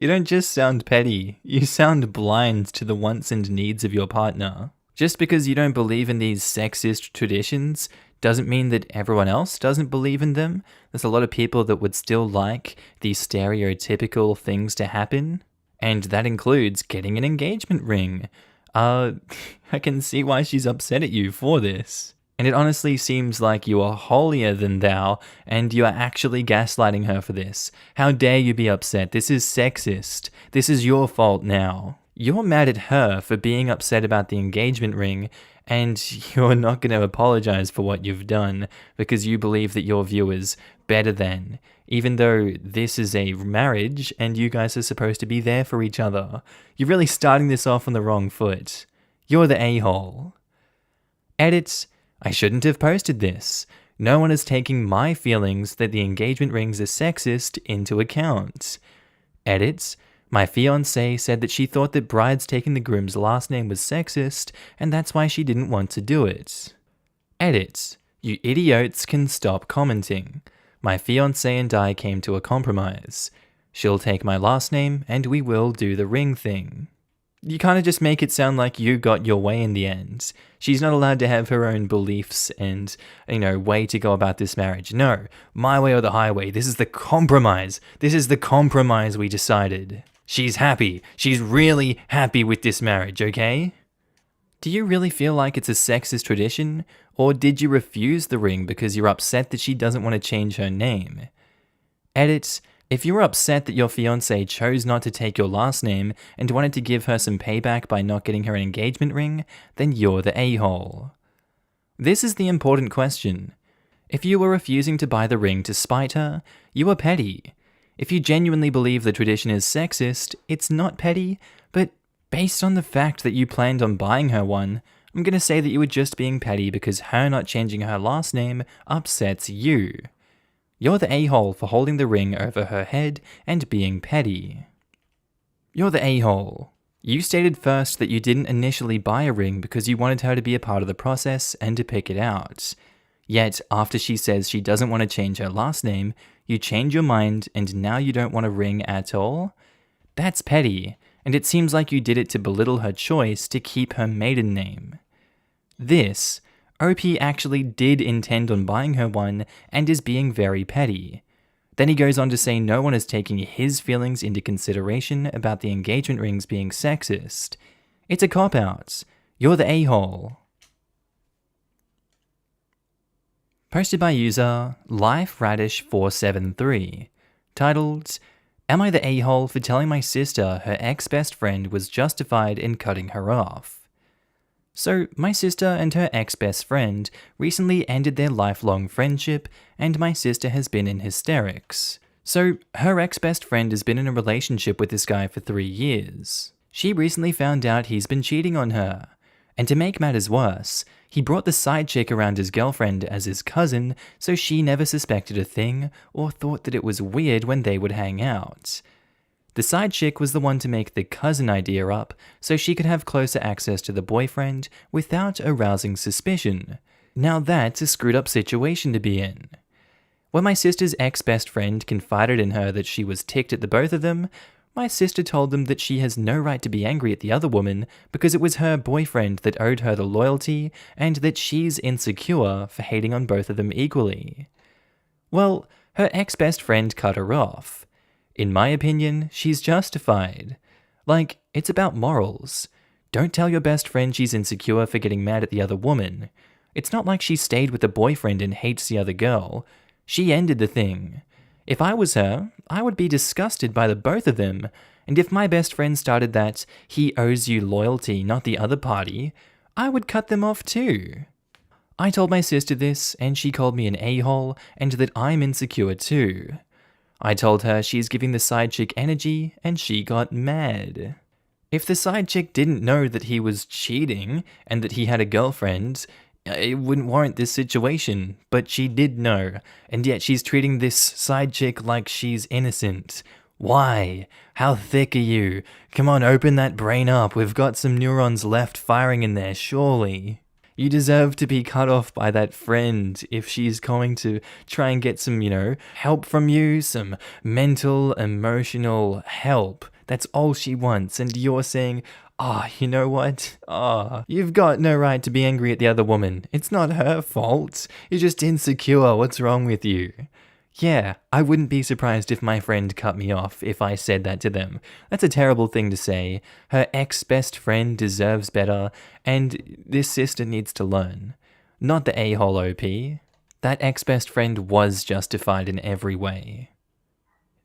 You don't just sound petty, you sound blind to the wants and needs of your partner. Just because you don't believe in these sexist traditions doesn't mean that everyone else doesn't believe in them. There's a lot of people that would still like these stereotypical things to happen, and that includes getting an engagement ring. I can see why she's upset at you for this. And it honestly seems like you are holier than thou, and you are actually gaslighting her for this. How dare you be upset? This is sexist. This is your fault now. You're mad at her for being upset about the engagement ring, and you're not going to apologize for what you've done because you believe that your view is better than, even though this is a marriage and you guys are supposed to be there for each other. You're really starting this off on the wrong foot. You're the a-hole. Edit. I shouldn't have posted this. No one is taking my feelings that the engagement rings are sexist into account. Edits. My fiancé said that she thought that brides taking the groom's last name was sexist, and that's why she didn't want to do it. Edit. You idiots can stop commenting. My fiancé and I came to a compromise. She'll take my last name, and we will do the ring thing. You kind of just make it sound like you got your way in the end. She's not allowed to have her own beliefs and, way to go about this marriage. No, my way or the highway. This is the compromise. This is the compromise we decided. She's happy. She's really happy with this marriage, okay? Do you really feel like it's a sexist tradition? Or did you refuse the ring because you're upset that she doesn't want to change her name? Edit. If you were upset that your fiancé chose not to take your last name and wanted to give her some payback by not getting her an engagement ring, then you're the a-hole. This is the important question. If you were refusing to buy the ring to spite her, you are petty. If you genuinely believe the tradition is sexist, it's not petty, but based on the fact that you planned on buying her one, I'm going to say that you were just being petty because her not changing her last name upsets you. You're the a-hole for holding the ring over her head and being petty. You're the a-hole. You stated first that you didn't initially buy a ring because you wanted her to be a part of the process and to pick it out. Yet, after she says she doesn't want to change her last name, you change your mind and now you don't want a ring at all? That's petty, and it seems like you did it to belittle her choice to keep her maiden name. This, OP actually did intend on buying her one and is being very petty. Then he goes on to say no one is taking his feelings into consideration about the engagement rings being sexist. It's a cop-out. You're the a-hole. Posted by user LifeRadish473, titled, Am I the a-hole for telling my sister her ex-best friend was justified in cutting her off? So, my sister and her ex-best friend recently ended their lifelong friendship, and my sister has been in hysterics. So, her ex-best friend has been in a relationship with this guy for 3 years. She recently found out he's been cheating on her. And to make matters worse, he brought the side chick around his girlfriend as his cousin, so she never suspected a thing or thought that it was weird when they would hang out. The side chick was the one to make the cousin idea up so she could have closer access to the boyfriend without arousing suspicion. Now that's a screwed up situation to be in. When my sister's ex-best friend confided in her that she was ticked at the both of them, my sister told them that she has no right to be angry at the other woman because it was her boyfriend that owed her the loyalty and that she's insecure for hating on both of them equally. Well, her ex-best friend cut her off. In my opinion, she's justified. Like, it's about morals. Don't tell your best friend she's insecure for getting mad at the other woman. It's not like she stayed with the boyfriend and hates the other girl. She ended the thing. If I was her, I would be disgusted by the both of them, and if my best friend started that he owes you loyalty, not the other party, I would cut them off too. I told my sister this, and she called me an a-hole, and that I'm insecure too. I told her she's giving the side chick energy, and she got mad. If the side chick didn't know that he was cheating, and that he had a girlfriend, it wouldn't warrant this situation, but she did know, and yet she's treating this side chick like she's innocent. Why? How thick are you? Come on, open that brain up, we've got some neurons left firing in there, surely. You deserve to be cut off by that friend if she's going to try and get some, help from you, some mental, emotional help. That's all she wants, and you're saying, you know what? You've got no right to be angry at the other woman. It's not her fault. You're just insecure. What's wrong with you? Yeah, I wouldn't be surprised if my friend cut me off if I said that to them. That's a terrible thing to say. Her ex-best friend deserves better, and this sister needs to learn. Not the a-hole OP. That ex-best friend was justified in every way.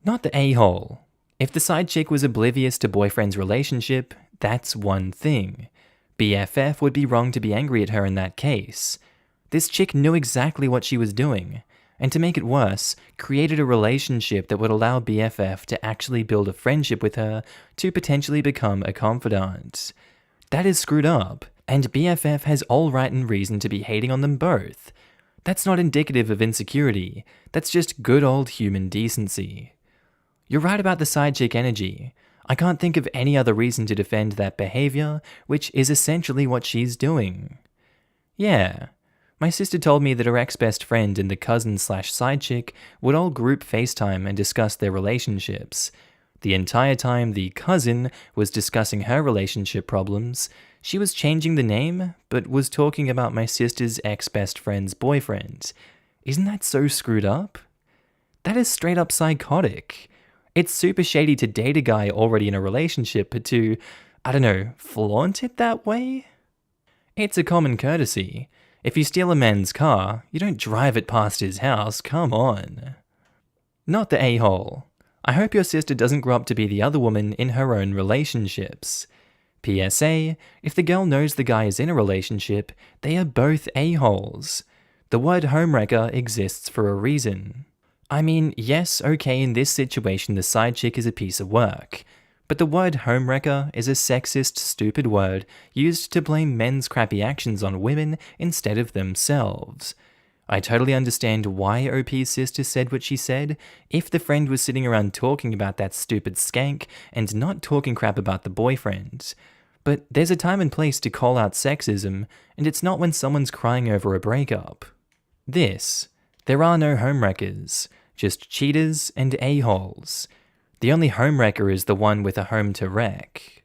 Not the a-hole. If the side chick was oblivious to boyfriend's relationship, that's one thing. BFF would be wrong to be angry at her in that case. This chick knew exactly what she was doing, and to make it worse, created a relationship that would allow BFF to actually build a friendship with her to potentially become a confidant. That is screwed up, and BFF has all right and reason to be hating on them both. That's not indicative of insecurity, that's just good old human decency. You're right about the side chick energy. I can't think of any other reason to defend that behavior, which is essentially what she's doing. Yeah. My sister told me that her ex-best friend and the cousin/side chick would all group FaceTime and discuss their relationships. The entire time the cousin was discussing her relationship problems, she was changing the name, but was talking about my sister's ex-best friend's boyfriend. Isn't that so screwed up? That is straight up psychotic. It's super shady to date a guy already in a relationship, but to, flaunt it that way? It's a common courtesy. If you steal a man's car, you don't drive it past his house, come on. Not the a-hole. I hope your sister doesn't grow up to be the other woman in her own relationships. PSA, if the girl knows the guy is in a relationship, they are both a-holes. The word homewrecker exists for a reason. I mean, yes, okay, in this situation the side chick is a piece of work. But the word homewrecker is a sexist, stupid word used to blame men's crappy actions on women instead of themselves. I totally understand why OP's sister said what she said if the friend was sitting around talking about that stupid skank and not talking crap about the boyfriend. But there's a time and place to call out sexism, and it's not when someone's crying over a breakup. There are no homewreckers, just cheaters and a-holes. The only homewrecker is the one with a home to wreck.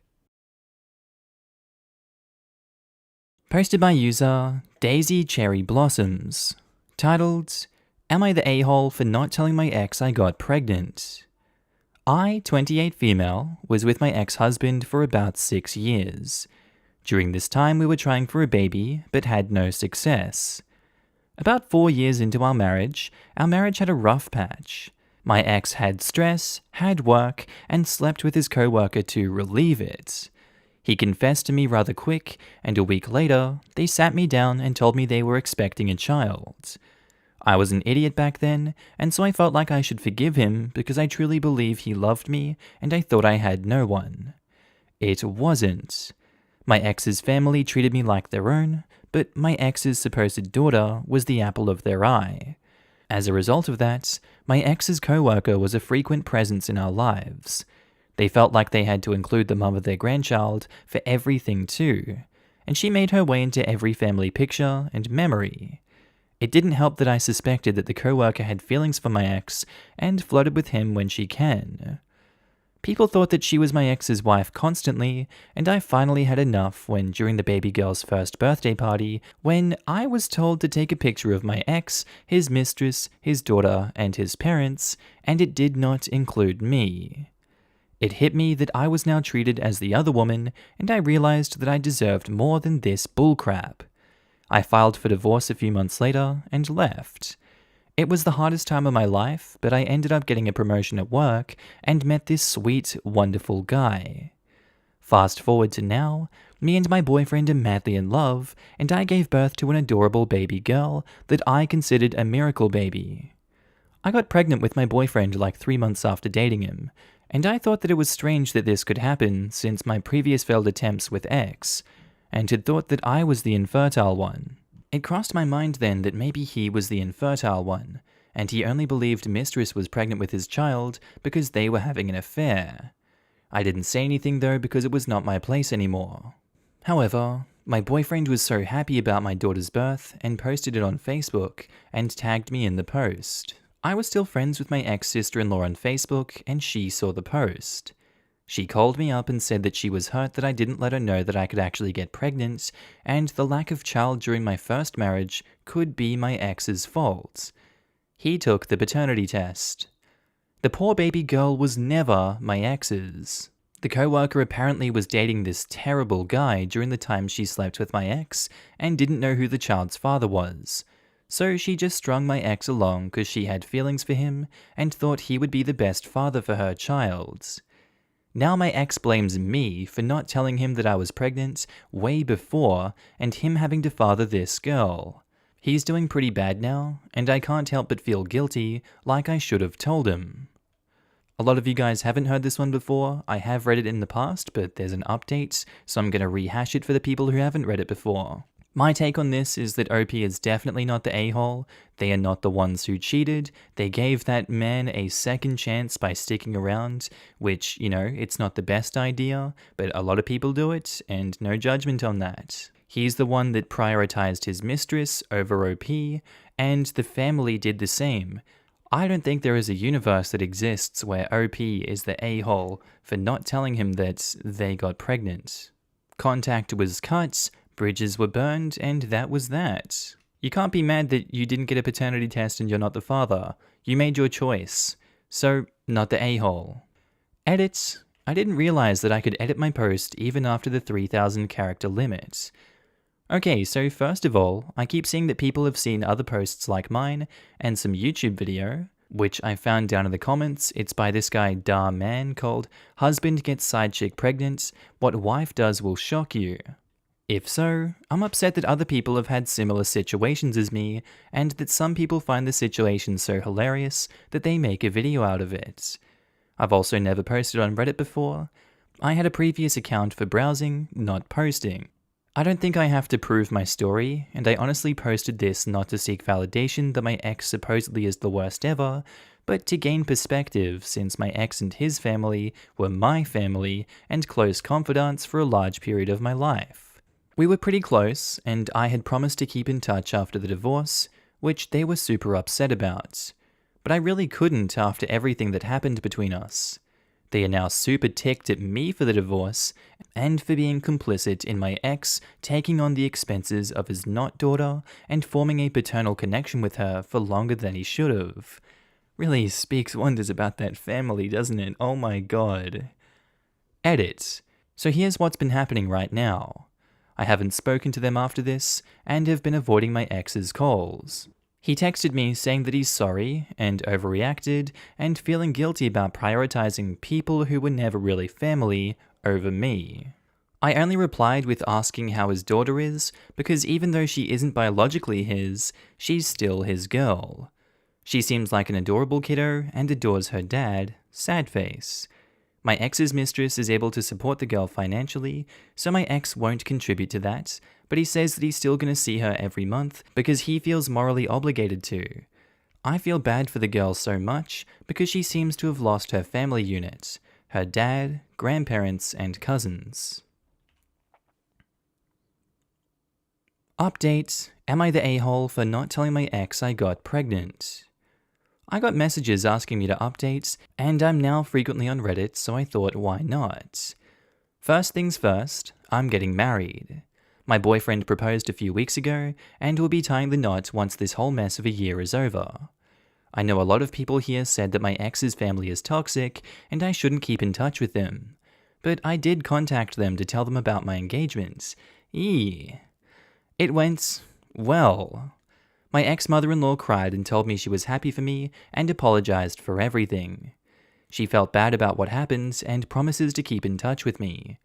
Posted by user Daisy Cherry Blossoms. Titled, Am I the a-hole for not telling my ex I got pregnant? I, 28 female, was with my ex-husband for about 6 years. During this time we were trying for a baby, but had no success. About 4 years into our marriage had a rough patch. My ex had stress, had work, and slept with his co-worker to relieve it. He confessed to me rather quick, and a week later, they sat me down and told me they were expecting a child. I was an idiot back then, and so I felt like I should forgive him because I truly believe he loved me and I thought I had no one. It wasn't. My ex's family treated me like their own, but my ex's supposed daughter was the apple of their eye. As a result of that, my ex's co-worker was a frequent presence in our lives. They felt like they had to include the mum of their grandchild for everything too, and she made her way into every family picture and memory. It didn't help that I suspected that the co-worker had feelings for my ex and flirted with him when she can. People thought that she was my ex's wife constantly, and I finally had enough when during the baby girl's first birthday party, when I was told to take a picture of my ex, his mistress, his daughter, and his parents, and it did not include me. It hit me that I was now treated as the other woman, and I realized that I deserved more than this bullcrap. I filed for divorce a few months later and left. It was the hardest time of my life, but I ended up getting a promotion at work and met this sweet, wonderful guy. Fast forward to now, me and my boyfriend are madly in love, and I gave birth to an adorable baby girl that I considered a miracle baby. I got pregnant with my boyfriend like 3 months after dating him, and I thought that it was strange that this could happen since my previous failed attempts with X, and had thought that I was the infertile one. It crossed my mind then that maybe he was the infertile one, and he only believed Mistress was pregnant with his child because they were having an affair. I didn't say anything though because it was not my place anymore. However, my boyfriend was so happy about my daughter's birth and posted it on Facebook and tagged me in the post. I was still friends with my ex-sister-in-law on Facebook, and she saw the post. She called me up and said that she was hurt that I didn't let her know that I could actually get pregnant, and the lack of child during my first marriage could be my ex's fault. He took the paternity test. The poor baby girl was never my ex's. The co-worker apparently was dating this terrible guy during the time she slept with my ex, and didn't know who the child's father was. So she just strung my ex along because she had feelings for him and thought he would be the best father for her child. Now my ex blames me for not telling him that I was pregnant way before and him having to father this girl. He's doing pretty bad now, and I can't help but feel guilty like I should have told him. A lot of you guys haven't heard this one before. I have read it in the past, but there's an update, so I'm going to rehash it for the people who haven't read it before. My take on this is that OP is definitely not the a-hole. They are not the ones who cheated. They gave that man a second chance by sticking around, which, it's not the best idea, but a lot of people do it, and no judgment on that. He's the one that prioritized his mistress over OP, and the family did the same. I don't think there is a universe that exists where OP is the a-hole for not telling him that they got pregnant. Contact was cut, bridges were burned, and that was that. You can't be mad that you didn't get a paternity test and you're not the father. You made your choice. So, not the a-hole. Edit. I didn't realize that I could edit my post even after the 3,000 character limit. Okay, so first of all, I keep seeing that people have seen other posts like mine and some YouTube video, which I found down in the comments. It's by this guy Da Man called Husband Gets Side Chick Pregnant, What Wife Does Will Shock You. If so, I'm upset that other people have had similar situations as me, and that some people find the situation so hilarious that they make a video out of it. I've also never posted on Reddit before. I had a previous account for browsing, not posting. I don't think I have to prove my story, and I honestly posted this not to seek validation that my ex supposedly is the worst ever, but to gain perspective since my ex and his family were my family and close confidants for a large period of my life. We were pretty close, and I had promised to keep in touch after the divorce, which they were super upset about. But I really couldn't after everything that happened between us. They are now super ticked at me for the divorce and for being complicit in my ex taking on the expenses of his not daughter and forming a paternal connection with her for longer than he should have. Really speaks wonders about that family, doesn't it? Oh my god. Edit. So here's what's been happening right now. I haven't spoken to them after this and have been avoiding my ex's calls. He texted me saying that he's sorry and overreacted and feeling guilty about prioritizing people who were never really family over me. I only replied with asking how his daughter is because even though she isn't biologically his, she's still his girl. She seems like an adorable kiddo and adores her dad, sad face. My ex's mistress is able to support the girl financially, so my ex won't contribute to that, but he says that he's still going to see her every month because he feels morally obligated to. I feel bad for the girl so much because she seems to have lost her family unit, her dad, grandparents, and cousins. Update: am I the a-hole for not telling my ex I got pregnant? I got messages asking me to update, and I'm now frequently on Reddit, so I thought, why not? First things first, I'm getting married. My boyfriend proposed a few weeks ago, and we'll be tying the knot once this whole mess of a year is over. I know a lot of people here said that my ex's family is toxic, and I shouldn't keep in touch with them. But I did contact them to tell them about my engagement. It went well. My ex-mother-in-law cried and told me she was happy for me and apologized for everything. She felt bad about what happened and promises to keep in touch with me.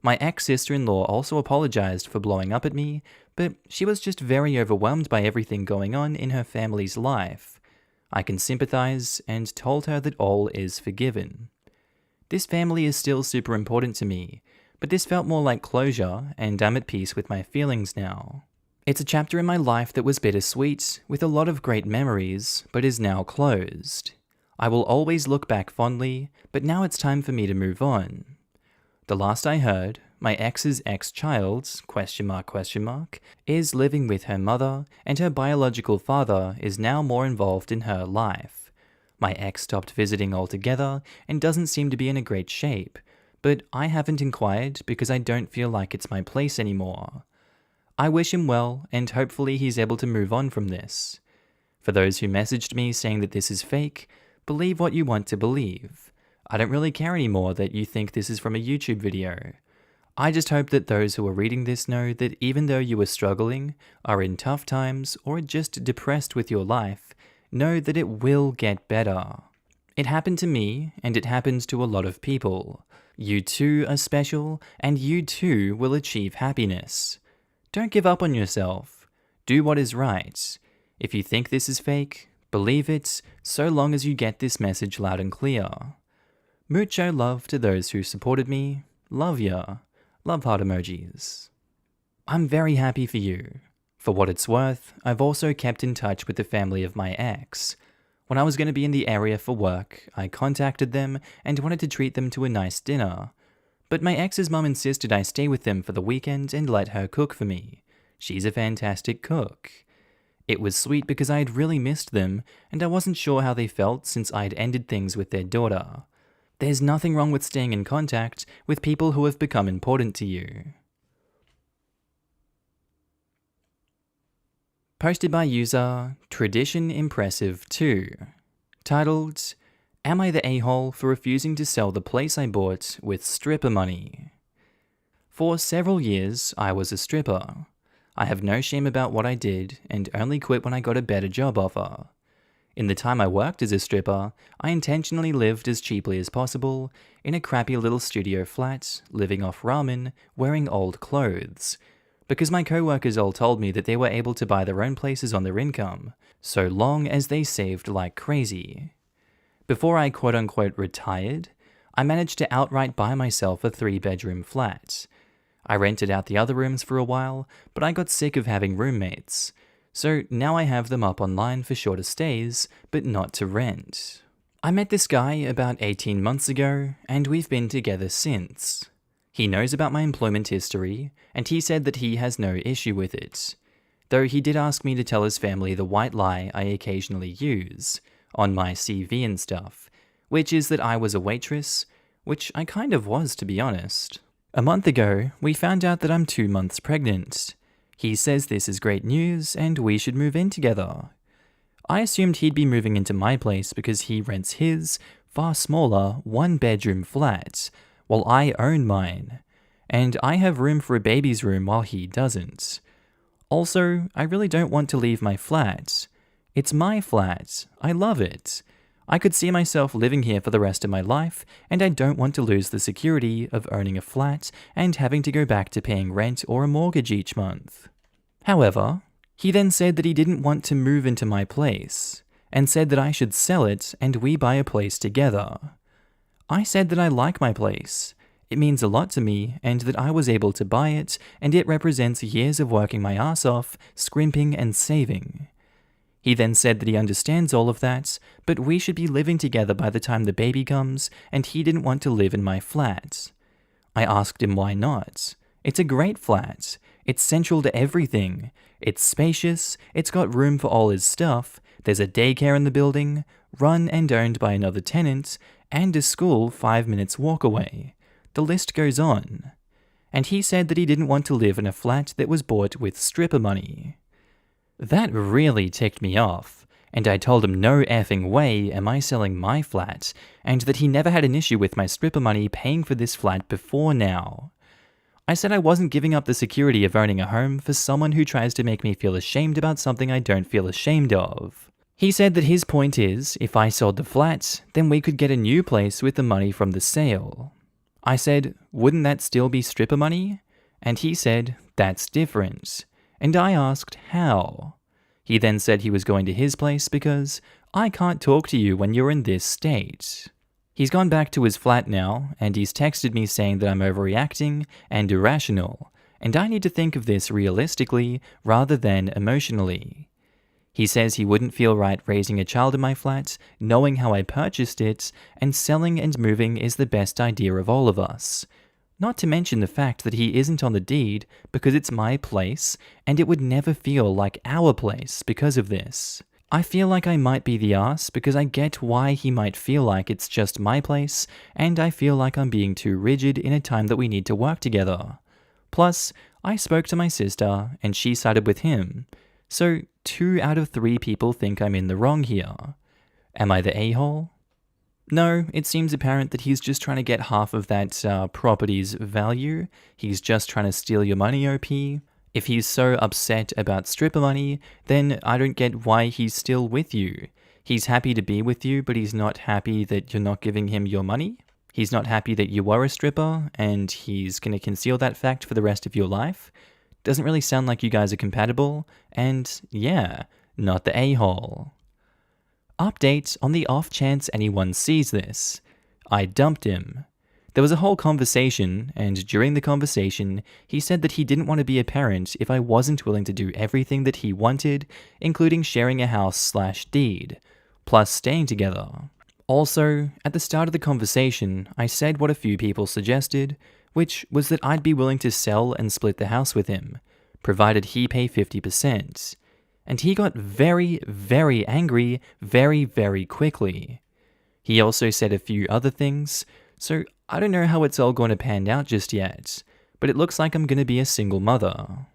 My ex-sister-in-law also apologized for blowing up at me, but she was just very overwhelmed by everything going on in her family's life. I can sympathize and told her that all is forgiven. This family is still super important to me, but this felt more like closure, and I'm at peace with my feelings now. It's a chapter in my life that was bittersweet, with a lot of great memories, but is now closed. I will always look back fondly, but now it's time for me to move on. The last I heard, my ex's ex-child, is living with her mother, and her biological father is now more involved in her life. My ex stopped visiting altogether and doesn't seem to be in a great shape, but I haven't inquired because I don't feel like it's my place anymore. I wish him well, and hopefully he's able to move on from this. For those who messaged me saying that this is fake, believe what you want to believe. I don't really care anymore that you think this is from a YouTube video. I just hope that those who are reading this know that even though you are struggling, are in tough times, or just depressed with your life, know that it will get better. It happened to me, and it happens to a lot of people. You too are special, and you too will achieve happiness. Don't give up on yourself. Do what is right. If you think this is fake, believe it, so long as you get this message loud and clear. Mucho love to those who supported me. Love ya. Love heart emojis. I'm very happy for you. For what it's worth, I've also kept in touch with the family of my ex. When I was going to be in the area for work, I contacted them and wanted to treat them to a nice dinner. But my ex's mum insisted I stay with them for the weekend and let her cook for me. She's a fantastic cook. It was sweet because I had really missed them, and I wasn't sure how they felt since I'd ended things with their daughter. There's nothing wrong with staying in contact with people who have become important to you. Posted by user Tradition Impressive 2. Titled, Am I the a-hole for refusing to sell the place I bought with stripper money? For several years, I was a stripper. I have no shame about what I did and only quit when I got a better job offer. In the time I worked as a stripper, I intentionally lived as cheaply as possible, in a crappy little studio flat, living off ramen, wearing old clothes, because my co-workers all told me that they were able to buy their own places on their income, so long as they saved like crazy. Before I quote-unquote retired, I managed to outright buy myself a 3-bedroom flat. I rented out the other rooms for a while, but I got sick of having roommates. So now I have them up online for shorter stays, but not to rent. I met this guy about 18 months ago, and we've been together since. He knows about my employment history, and he said that he has no issue with it. Though he did ask me to tell his family the white lie I occasionally use, on my CV and stuff, which is that I was a waitress, which I kind of was, to be honest. A month ago, we found out that I'm 2 months pregnant. He says this is great news and we should move in together. I assumed he'd be moving into my place because he rents his, far smaller, 1-bedroom flat, while I own mine, and I have room for a baby's room while he doesn't. Also, I really don't want to leave my flat. It's my flat. I love it. I could see myself living here for the rest of my life, and I don't want to lose the security of owning a flat and having to go back to paying rent or a mortgage each month. However, he then said that he didn't want to move into my place, and said that I should sell it and we buy a place together. I said that I like my place. It means a lot to me, and that I was able to buy it, and it represents years of working my ass off, scrimping and saving. He then said that he understands all of that, but we should be living together by the time the baby comes, and he didn't want to live in my flat. I asked him why not. It's a great flat. It's central to everything. It's spacious, it's got room for all his stuff, there's a daycare in the building, run and owned by another tenant, and a school 5 minutes walk away. The list goes on. And he said that he didn't want to live in a flat that was bought with stripper money. That really ticked me off, and I told him no effing way am I selling my flat, and that he never had an issue with my stripper money paying for this flat before now. I said I wasn't giving up the security of owning a home for someone who tries to make me feel ashamed about something I don't feel ashamed of. He said that his point is, if I sold the flat, then we could get a new place with the money from the sale. I said, wouldn't that still be stripper money? And he said, that's different. And I asked, how? He then said he was going to his place because I can't talk to you when you're in this state. He's gone back to his flat now, and he's texted me saying that I'm overreacting and irrational, and I need to think of this realistically rather than emotionally. He says he wouldn't feel right raising a child in my flat, knowing how I purchased it, and selling and moving is the best idea of all of us. Not to mention the fact that he isn't on the deed because it's my place, and it would never feel like our place because of this. I feel like I might be the ass because I get why he might feel like it's just my place, and I feel like I'm being too rigid in a time that we need to work together. Plus, I spoke to my sister, and she sided with him. So, 2 out of 3 people think I'm in the wrong here. Am I the a-hole? No, it seems apparent that he's just trying to get half of that property's value. He's just trying to steal your money, OP. If he's so upset about stripper money, then I don't get why he's still with you. He's happy to be with you, but he's not happy that you're not giving him your money. He's not happy that you were a stripper, and he's going to conceal that fact for the rest of your life. Doesn't really sound like you guys are compatible, and yeah, not the a-hole. Update on the off chance anyone sees this. I dumped him. There was a whole conversation, and during the conversation, he said that he didn't want to be a parent if I wasn't willing to do everything that he wanted, including sharing a house/deed, plus staying together. Also, at the start of the conversation, I said what a few people suggested, which was that I'd be willing to sell and split the house with him, provided he pay 50%. And he got very, very angry very, very quickly. He also said a few other things, so I don't know how it's all going to pan out just yet, but it looks like I'm going to be a single mother.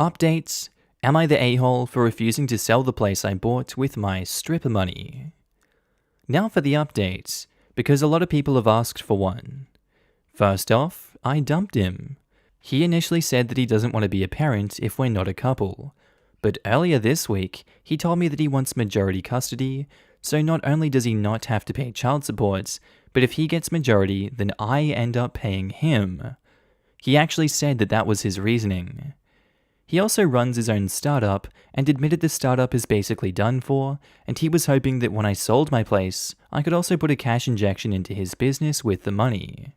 Updates. Am I the a-hole for refusing to sell the place I bought with my stripper money? Now for the updates, because a lot of people have asked for one. First off, I dumped him. He initially said that he doesn't want to be a parent if we're not a couple, but earlier this week, he told me that he wants majority custody, so not only does he not have to pay child support, but if he gets majority, then I end up paying him. He actually said that that was his reasoning. He also runs his own startup and admitted the startup is basically done for, and he was hoping that when I sold my place, I could also put a cash injection into his business with the money.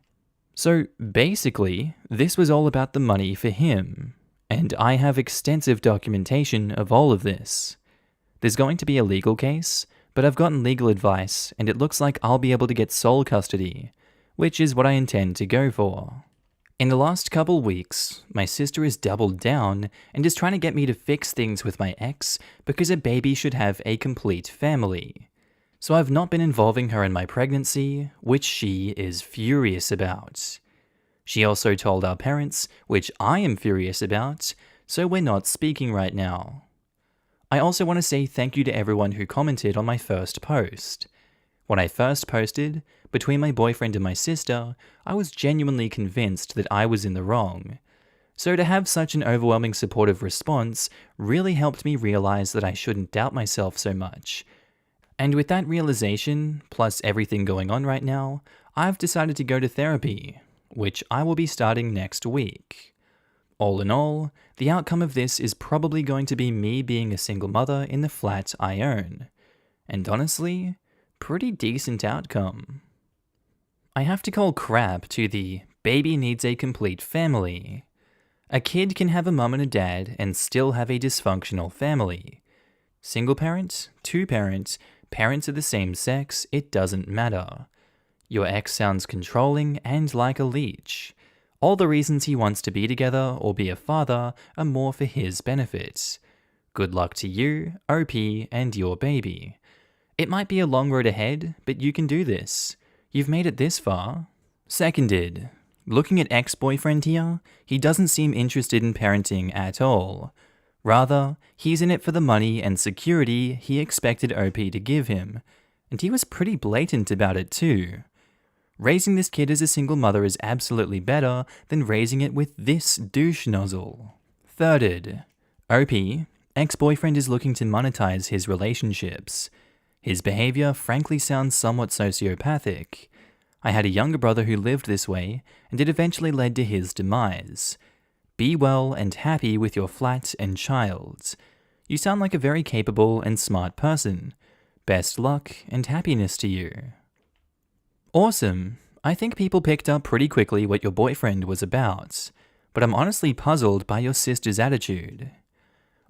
So basically, this was all about the money for him, and I have extensive documentation of all of this. There's going to be a legal case, but I've gotten legal advice, and it looks like I'll be able to get sole custody, which is what I intend to go for. In the last couple weeks, my sister has doubled down and is trying to get me to fix things with my ex because a baby should have a complete family. So I've not been involving her in my pregnancy, which she is furious about. She also told our parents, which I am furious about, so we're not speaking right now. I also want to say thank you to everyone who commented on my first post. When I first posted, between my boyfriend and my sister, I was genuinely convinced that I was in the wrong. So to have such an overwhelming supportive response really helped me realize that I shouldn't doubt myself so much. And with that realization, plus everything going on right now, I've decided to go to therapy, which I will be starting next week. All in all, the outcome of this is probably going to be me being a single mother in the flat I own. And honestly, pretty decent outcome. I have to call crap to the baby needs a complete family. A kid can have a mum and a dad and still have a dysfunctional family. Single parent, two parent, parents of the same sex, it doesn't matter. Your ex sounds controlling and like a leech. All the reasons he wants to be together or be a father are more for his benefit. Good luck to you, OP, and your baby. It might be a long road ahead, but you can do this. You've made it this far. Seconded. Looking at ex-boyfriend here, he doesn't seem interested in parenting at all. Rather, he's in it for the money and security he expected OP to give him, and he was pretty blatant about it too. Raising this kid as a single mother is absolutely better than raising it with this douche nozzle. Thirded. OP, ex-boyfriend is looking to monetize his relationships. His behavior frankly sounds somewhat sociopathic. I had a younger brother who lived this way, and it eventually led to his demise. Be well and happy with your flat and child. You sound like a very capable and smart person. Best luck and happiness to you. Awesome. I think people picked up pretty quickly what your boyfriend was about, but I'm honestly puzzled by your sister's attitude.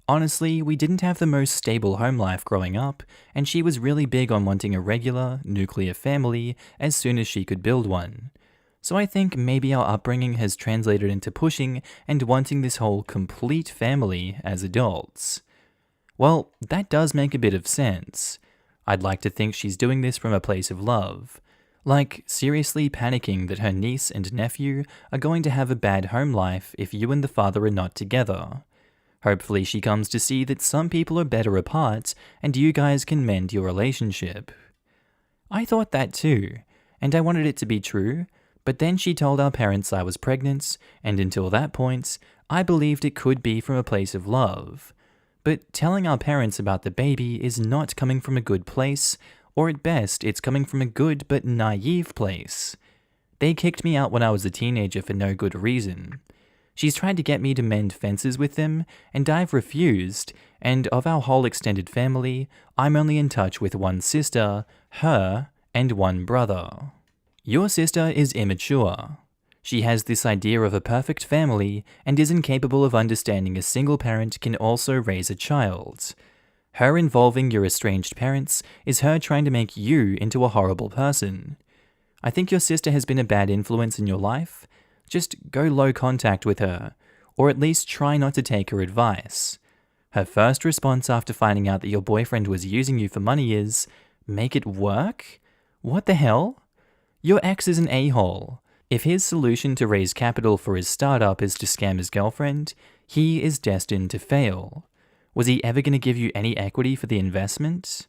Honestly, we didn't have the most stable home life growing up, and she was really big on wanting a regular, nuclear family as soon as she could build one. So I think maybe our upbringing has translated into pushing and wanting this whole complete family as adults. Well, that does make a bit of sense. I'd like to think she's doing this from a place of love. Like, seriously panicking that her niece and nephew are going to have a bad home life if you and the father are not together. Hopefully she comes to see that some people are better apart and you guys can mend your relationship. I thought that too, and I wanted it to be true, but then she told our parents I was pregnant, and until that point, I believed it could be from a place of love. But telling our parents about the baby is not coming from a good place, or at best, it's coming from a good but naive place. They kicked me out when I was a teenager for no good reason. She's tried to get me to mend fences with them, and I've refused, and of our whole extended family, I'm only in touch with one sister, her, and one brother. Your sister is immature. She has this idea of a perfect family and is incapable of understanding a single parent can also raise a child. Her involving your estranged parents is her trying to make you into a horrible person. I think your sister has been a bad influence in your life. Just go low contact with her, or at least try not to take her advice. Her first response after finding out that your boyfriend was using you for money is, make it work? What the hell? Your ex is an a-hole. If his solution to raise capital for his startup is to scam his girlfriend, he is destined to fail. Was he ever going to give you any equity for the investment?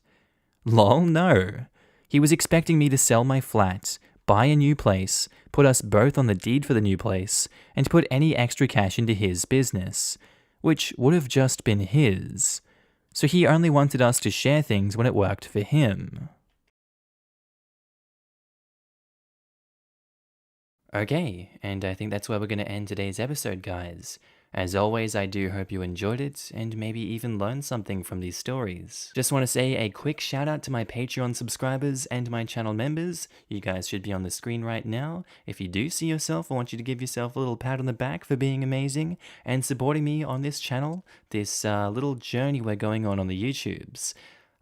Lol, no. He was expecting me to sell my flat, buy a new place, put us both on the deed for the new place, and put any extra cash into his business, which would have just been his. So he only wanted us to share things when it worked for him. Okay, and I think that's where we're going to end today's episode, guys. As always, I do hope you enjoyed it and maybe even learned something from these stories. Just want to say a quick shout out to my Patreon subscribers and my channel members. You guys should be on the screen right now. If you do see yourself, I want you to give yourself a little pat on the back for being amazing and supporting me on this channel, this little journey we're going on the YouTubes.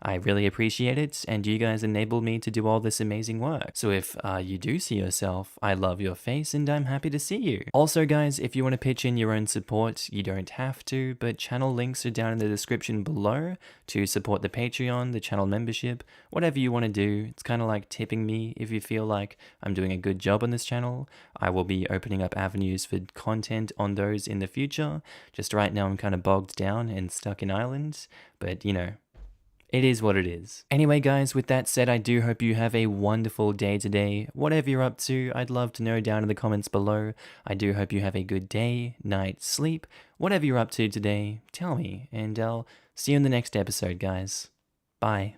I really appreciate it, and you guys enabled me to do all this amazing work. So if you do see yourself, I love your face and I'm happy to see you. Also guys, if you want to pitch in your own support, you don't have to, but channel links are down in the description below to support the Patreon, the channel membership, whatever you want to do. It's kind of like tipping me if you feel like I'm doing a good job on this channel. I will be opening up avenues for content on those in the future. Just right now I'm kind of bogged down and stuck in Ireland, but you know, it is what it is. Anyway guys, with that said, I do hope you have a wonderful day today. Whatever you're up to, I'd love to know down in the comments below. I do hope you have a good day, night, sleep. Whatever you're up to today, tell me, and I'll see you in the next episode, guys. Bye.